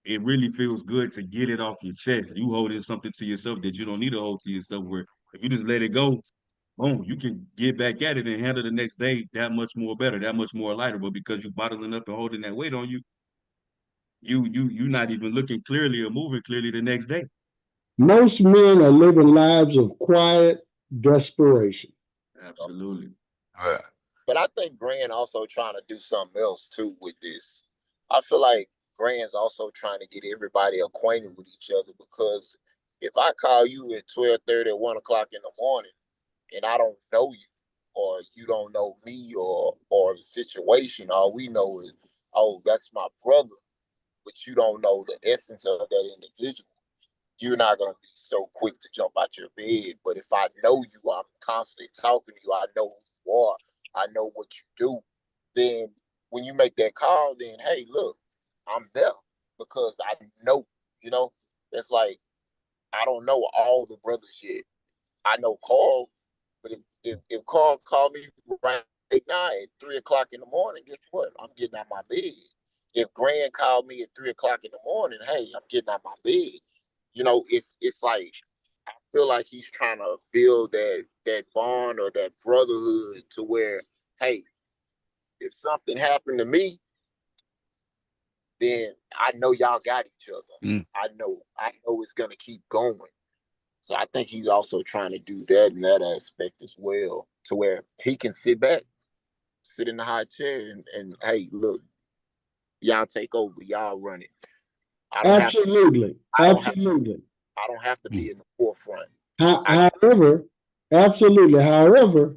it really feels good to get it off your chest. You holding something to yourself that you don't need to hold to yourself, where if you just let it go, boom, you can get back at it and handle the next day that much more better, that much more lighter. But because you bottling up and holding that weight on you, you not even looking clearly or moving clearly the next day. Most men are living lives of quiet desperation. Absolutely. Right. But I think Grand also trying to do something else too with this. I feel like Grand's also trying to get everybody acquainted with each other, because if I call you at 12:30 or 1 o'clock in the morning and I don't know you, or you don't know me, or the situation, all we know is, oh, that's my brother, but you don't know the essence of that individual, you're not going to be so quick to jump out your bed. But if I know you, I'm constantly talking to you, I know who you are, I know what you do, then when you make that call, then, hey, look, I'm there because I know, it's like, I don't know all the brothers yet. I know Carl, but if Carl called me right now at 3 o'clock in the morning, guess what? I'm getting out my bed. If Grand called me at 3 o'clock in the morning, hey, I'm getting out my bed. It's like, I feel like he's trying to build that bond or that brotherhood to where, hey, if something happened to me, then I know y'all got each other. I know it's gonna keep going. So I think he's also trying to do that in that aspect as well, to where he can sit back, sit in the high chair, and hey, look, y'all take over, y'all run it. Absolutely. I don't have to be in the forefront. However, However,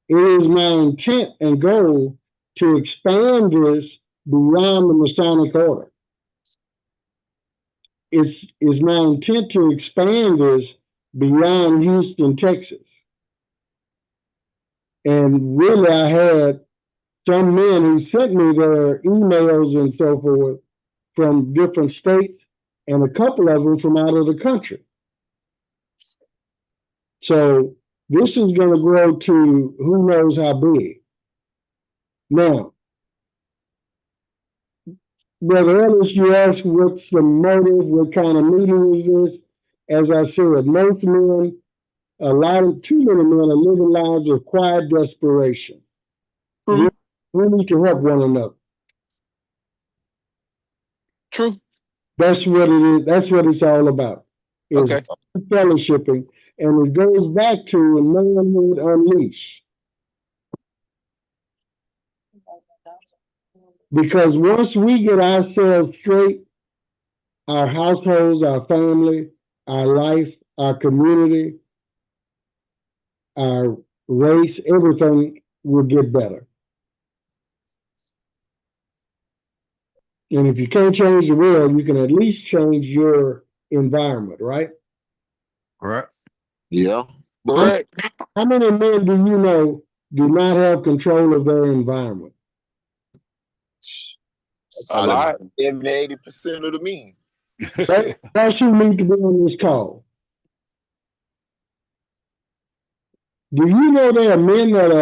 it is my intent and goal to expand this beyond the Masonic order. It's my intent to expand this beyond Houston, Texas. And really, I had some men who sent me their emails and so forth from different states, and a couple of them from out of the country. So this is going to grow to who knows how big. Now, Brother Ellis, you asked what's the motive, what kind of meeting is this? As I said, most men, too many men are living lives of quiet desperation. True. We need to help one another. True. That's what it is. That's what it's all about. Okay. Fellowshipping, and it goes back to Manhood Unleashed. Because once we get ourselves straight, our households, our family, our life, our community, our race, everything will get better. And if you can't change the world, you can at least change your environment, right? Correct. Yeah. Correct. How many men do you know do not have control of their environment? A lot. 70-80% of the men. That's who need to be on this call. Do you know there are men that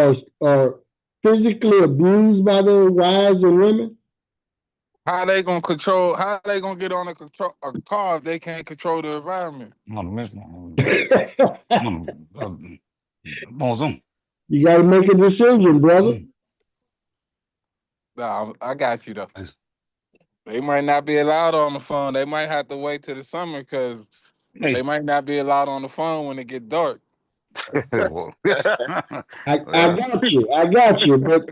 are physically abused by their wives and women? How they gonna get on a car if they can't control the environment? I'm on Zoom. You got to make a decision, brother. Nah, I got you though. They might not be allowed on the phone. They might have to wait till the summer because they might not be allowed on the phone when it get dark. I got you, but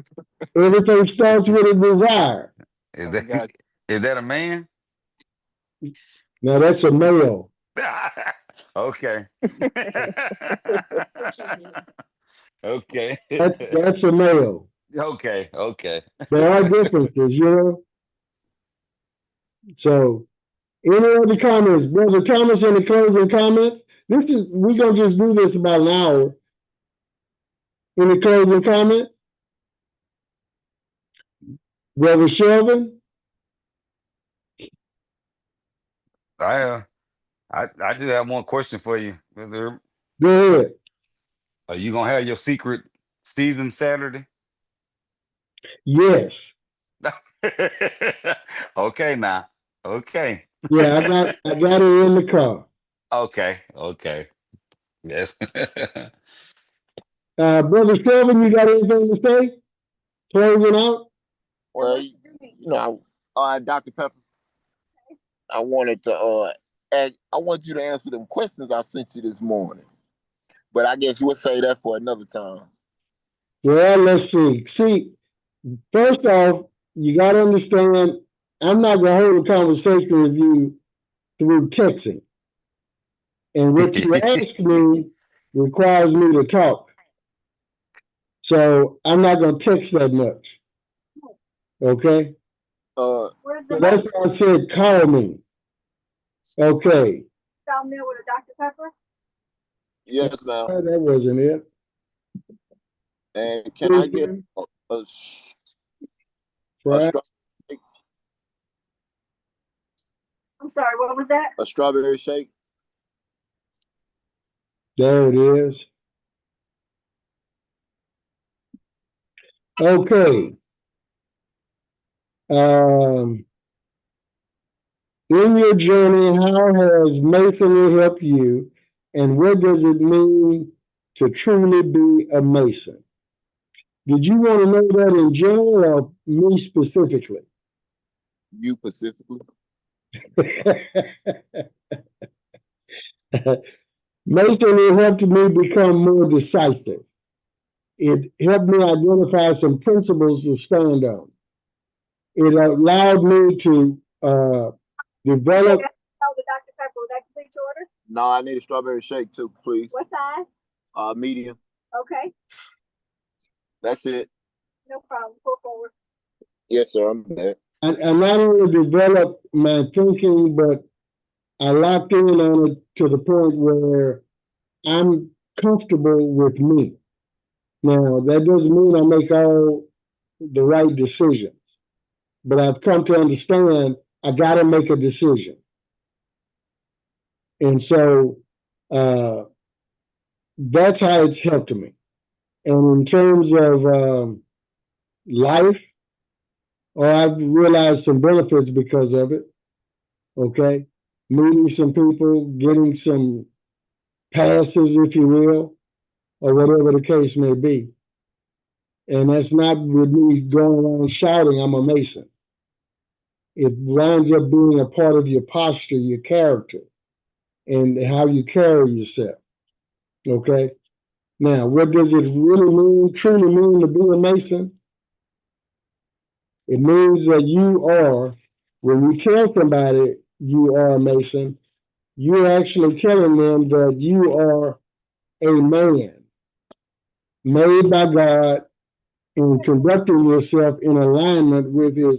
everything starts with a desire. Is that a man? Now that's a male. Okay. Okay. That's a male. Okay. There are differences, you know. So, any other comments, Brother Thomas? Any closing comments? We're gonna just do this about an hour. Any closing comment? Brother Shelvin? I just have one question for you. Go ahead. Are you gonna have your secret season Saturday? Yes. Okay, now. Okay. Yeah, I got it in the car. Okay. Okay. Yes. Brother Kelvin, you got anything to say? Closing out? Well, Dr. Pepper, I wanted to I want you to answer them questions I sent you this morning. But I guess we'll say that for another time. Well, let's see. See, first off, you got to understand, I'm not going to hold a conversation with you through texting. And what you ask me requires me to talk. So I'm not going to text that much. Okay? So that's why I said call me. Okay. Down there with a Dr. Pepper? Yes, ma'am. That wasn't it. And can I get a Right. I'm sorry, what was that? A strawberry shake? There it is. Okay. In your journey, how has Masonry helped you, and what does it mean to truly be a Mason? Did you want to know that in general or me specifically? You specifically. Masonry helped me become more decisive. It helped me identify some principles to stand on. It allowed me to develop. The Dr. Pepper, would that complete your order? No, I need a strawberry shake too, please. What size? Medium. Okay. That's it. No problem. Pull forward. Yes, sir. I'm back. I not only developed my thinking, but I locked in on it to the point where I'm comfortable with me. Now, that doesn't mean I make all the right decisions, but I've come to understand I got to make a decision. And so that's how it's helped me. And in terms of life, I've realized some benefits because of it. Okay. Meeting some people, getting some passes, if you will, or whatever the case may be. And that's not with me going around shouting, I'm a Mason. It winds up being a part of your posture, your character, and how you carry yourself. Okay? Now, what does it really truly mean to be a Mason? It means that you are, when you tell somebody you are a Mason, you're actually telling them that you are a man made by God and conducting yourself in alignment with his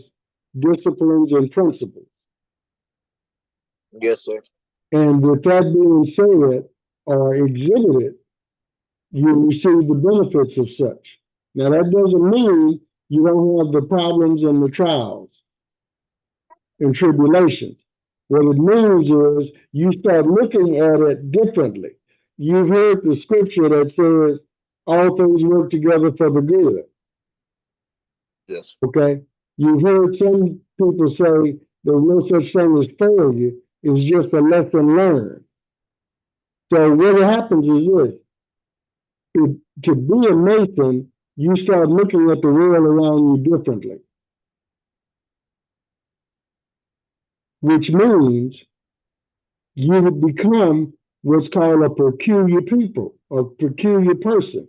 disciplines and principles. Yes, sir. And with that being said or exhibited, you receive the benefits of such. Now, that doesn't mean you don't have the problems and the trials and tribulations. What it means is you start looking at it differently. You've heard the scripture that says all things work together for the good. Yes. Okay? You've heard some people say there's no such thing as failure. It's just a lesson learned. So what happens is this. To be a Mason, you start looking at the world around you differently. Which means you would become what's called a peculiar people, a peculiar person.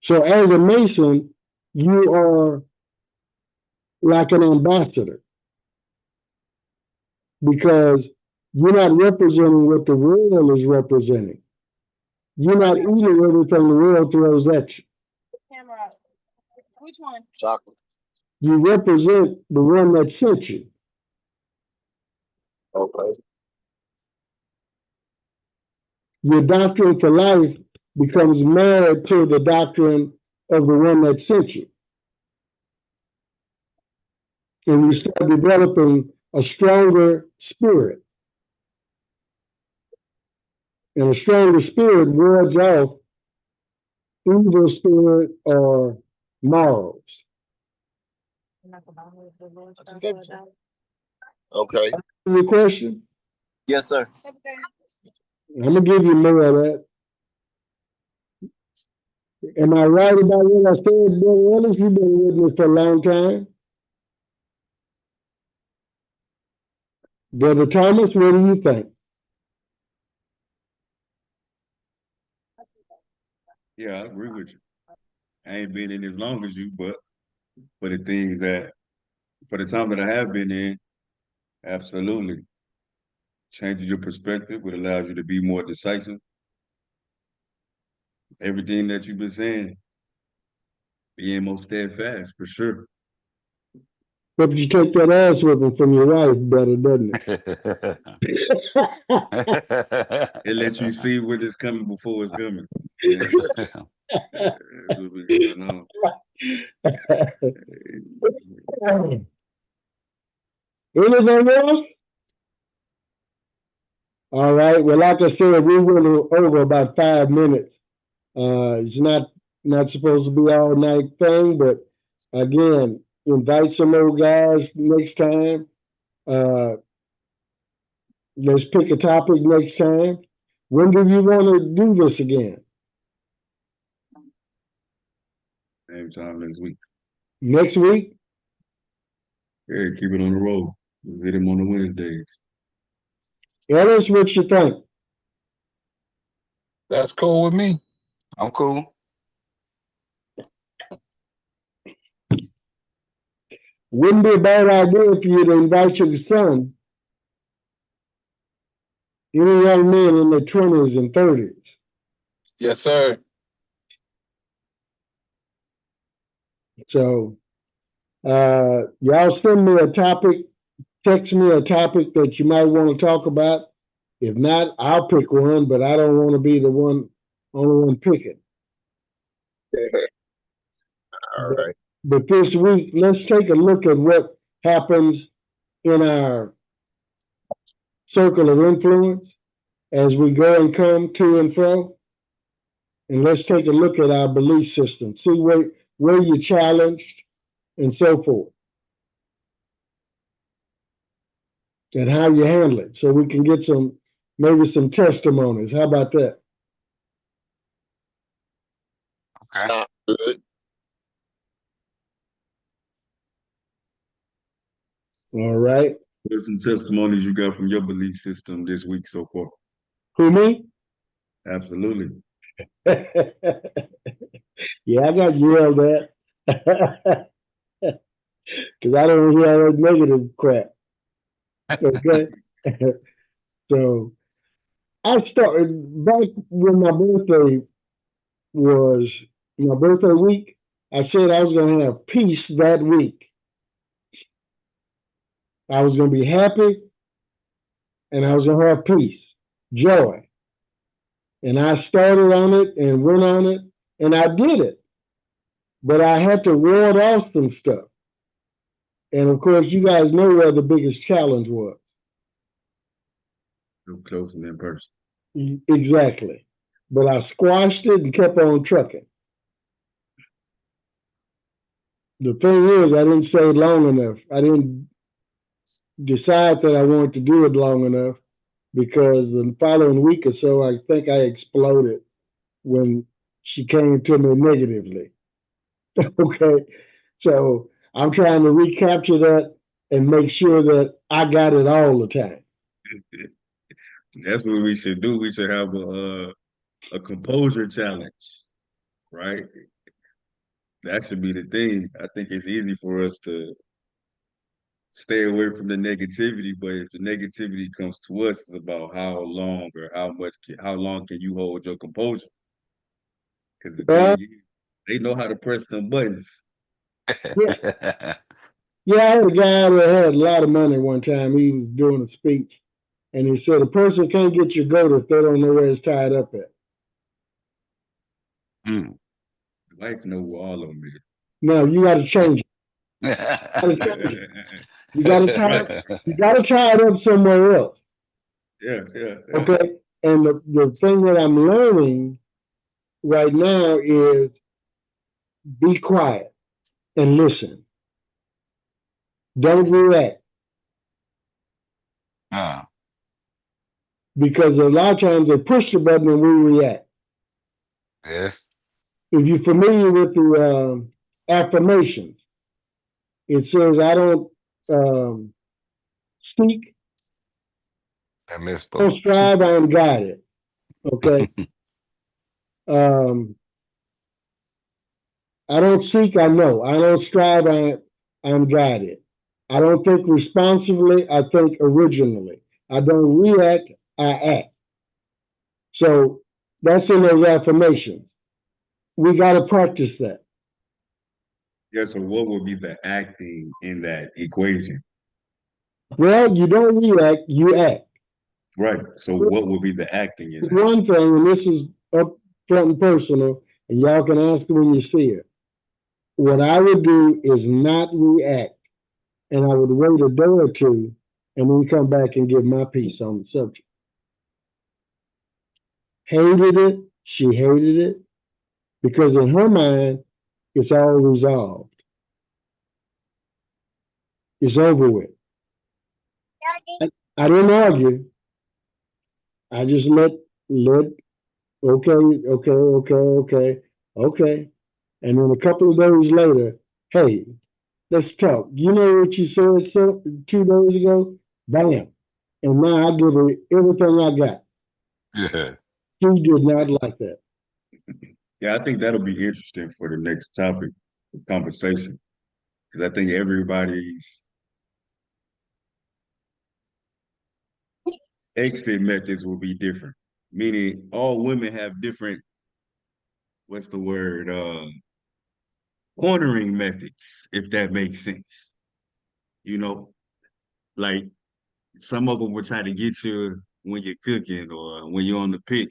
So as a Mason, you are like an ambassador because you're not representing what the world is representing. You're not eating everything the world throws at you. Camera. Which one? Chocolate. You represent the one that sent you. Okay. Your doctrine for life becomes married to the doctrine of the one that sent you. And you start developing a stronger spirit. And a stronger spirit wards off evil spirit or morals. Okay. Any question? Yes, sir. I'm gonna give you more of that. Am I right about what I said, Brother Ellis? You've been with me for a long time. Brother Thomas, what do you think? Yeah, I agree with you. I ain't been in as long as you, but for the things that, for the time that I have been in, absolutely. Changes your perspective, it allows you to be more decisive. Everything that you've been saying, being more steadfast, for sure. But you take that ass whipping from your wife better, doesn't it? It lets you see when it's coming before it's coming. Yeah. That's what be going on. Anything else? All right. Well, like I said, we went over about 5 minutes. It's not supposed to be all night thing, but again, invite some old guys next time. Let's pick a topic next time. When do you want to do this again? Same time next week. Next week? Yeah, keep it on the road. We'll hit him on the Wednesdays. Ellis, what you think? That's cool with me. I'm cool. Wouldn't be a bad idea if you'd invite your son. Any young men in their 20s and 30s. Yes, sir. So, y'all send me a topic, text me a topic that you might want to talk about. If not, I'll pick one, but I don't want to be the only one picking. All right. But this week, let's take a look at what happens in our circle of influence as we go and come to and fro. And let's take a look at our belief system, see where you're challenged and so forth. And how you handle it, so we can get maybe some testimonies. How about that? Okay. Sounds good. All right. There's some testimonies you got from your belief system this week so far. Who, me? Absolutely. Yeah, I got yelled at. Because I don't hear all that negative crap. Okay? So, I started back when my birthday was, my birthday week, I said I was going to have peace that week. I was going to be happy, and I was going to have peace, joy. And I started on it and went on it, and I did it. But I had to ward off some stuff. And of course, you guys know where the biggest challenge was. So close and in person. Exactly. But I squashed it and kept on trucking. The thing is, I didn't stay long enough. I didn't decide that I wanted to do it long enough, because the following week or so, I think I exploded when she came to me negatively. Okay. So I'm trying to recapture that and make sure that I got it all the time. That's what we should do. We should have a composure challenge, right? That should be the thing. I think it's easy for us to stay away from the negativity, but if the negativity comes to us, it's about how long or how long can you hold your composure? Because the thing is, they know how to press them buttons. Yeah, I had a guy that had a lot of money one time. He was doing a speech, and he said, a person can't get your goat if they don't know where it's tied up at. The wife know where all of them is. No, you got to change it. You got to tie it up somewhere else. Yeah. Okay. And the thing that I'm learning right now is be quiet and listen. Don't react. Because a lot of times they push the button and we react. Yes. If you're familiar with the affirmations, it says, I don't seek, I misspoke. don't strive, I am guided. Okay. I don't seek, I know. I don't strive, I'm guided. I don't think responsibly, I think originally. I don't react, I act. So that's in those affirmations. We got to practice that. Yeah, so what would be the acting in that equation? Well, you don't react, you act. Right. So what would be the acting in that? One thing, and this is up front and personal, and y'all can ask when you see it. What I would do is not react, and I would wait a day or two, and then come back and give my piece on the subject. Hated it, she hated it, because in her mind, it's all resolved. It's over with. I didn't argue. I just let, okay. And then a couple of days later, hey, let's talk. You know what you said 2 days ago? Bam. And now I give her everything I got. Yeah. She did not like that. Yeah, I think that'll be interesting for the next topic of conversation. Because I think everybody's exit methods will be different. Meaning all women have different, what's the word, cornering methods, if that makes sense. You know, like some of them will try to get you when you're cooking or when you're on the pit.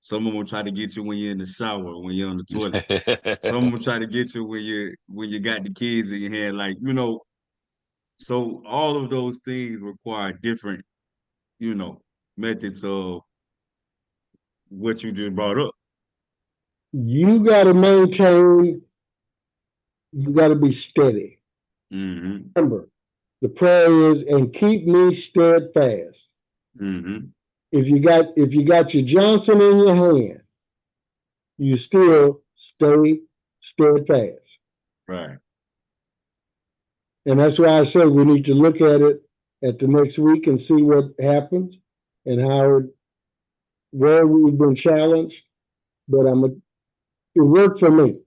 Some of them will try to get you when you're in the shower, when you're on the toilet. Some of them will try to get you when you got the kids in your hand, like, you know. So all of those things require different, you know, methods of what you just brought up. You got to maintain, you got to be steady. Mm-hmm. Remember, the prayer is, and keep me steadfast. Mm-hmm. If you got your Johnson in your hand, you still stay steadfast. Right. And that's why I said we need to look at it at the next week and see what happens and where we've been challenged. But it worked for me.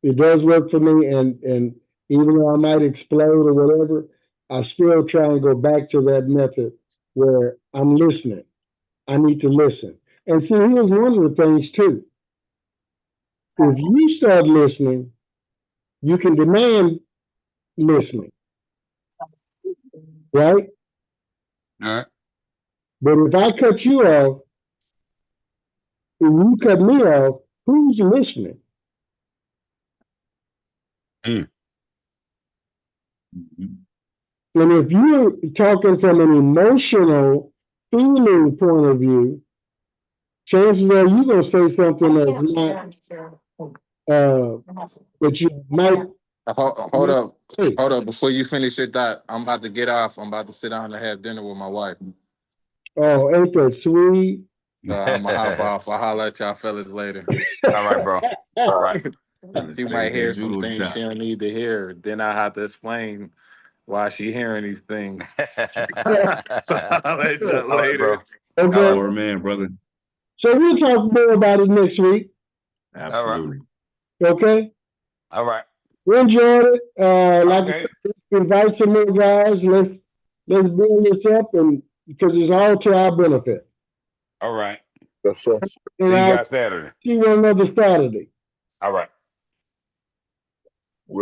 It does work for me, and even though I might explode or whatever, I still try and go back to that method where I'm listening. I need to listen. And see, here's one of the things too. If you start listening, you can demand listening, right? All right. But if I cut you off, and you cut me off, who's listening? Mm. And if you're talking from an emotional, feeling point of view, chances are you're going to say something that's not, that you might. Hold up. Hey. Hold up. Before you finish your thought, I'm about to get off. I'm about to sit down and have dinner with my wife. Oh, ain't that sweet? I'm going to hop off. I'll holler at y'all fellas later. All right, bro. All right. She might hear some things she don't need to hear. Then I have to explain why she hearing these things. So I'll let y'all All right, later. bro. Okay. Power man, brother. So we'll talk more about it next week. Absolutely. Okay? All right. We enjoyed it. Like I Okay. said, invite some more guys. Let's build this up, and because it's all to our benefit. All right. Yes, sir. See you guys Saturday. See one another Saturday. All right.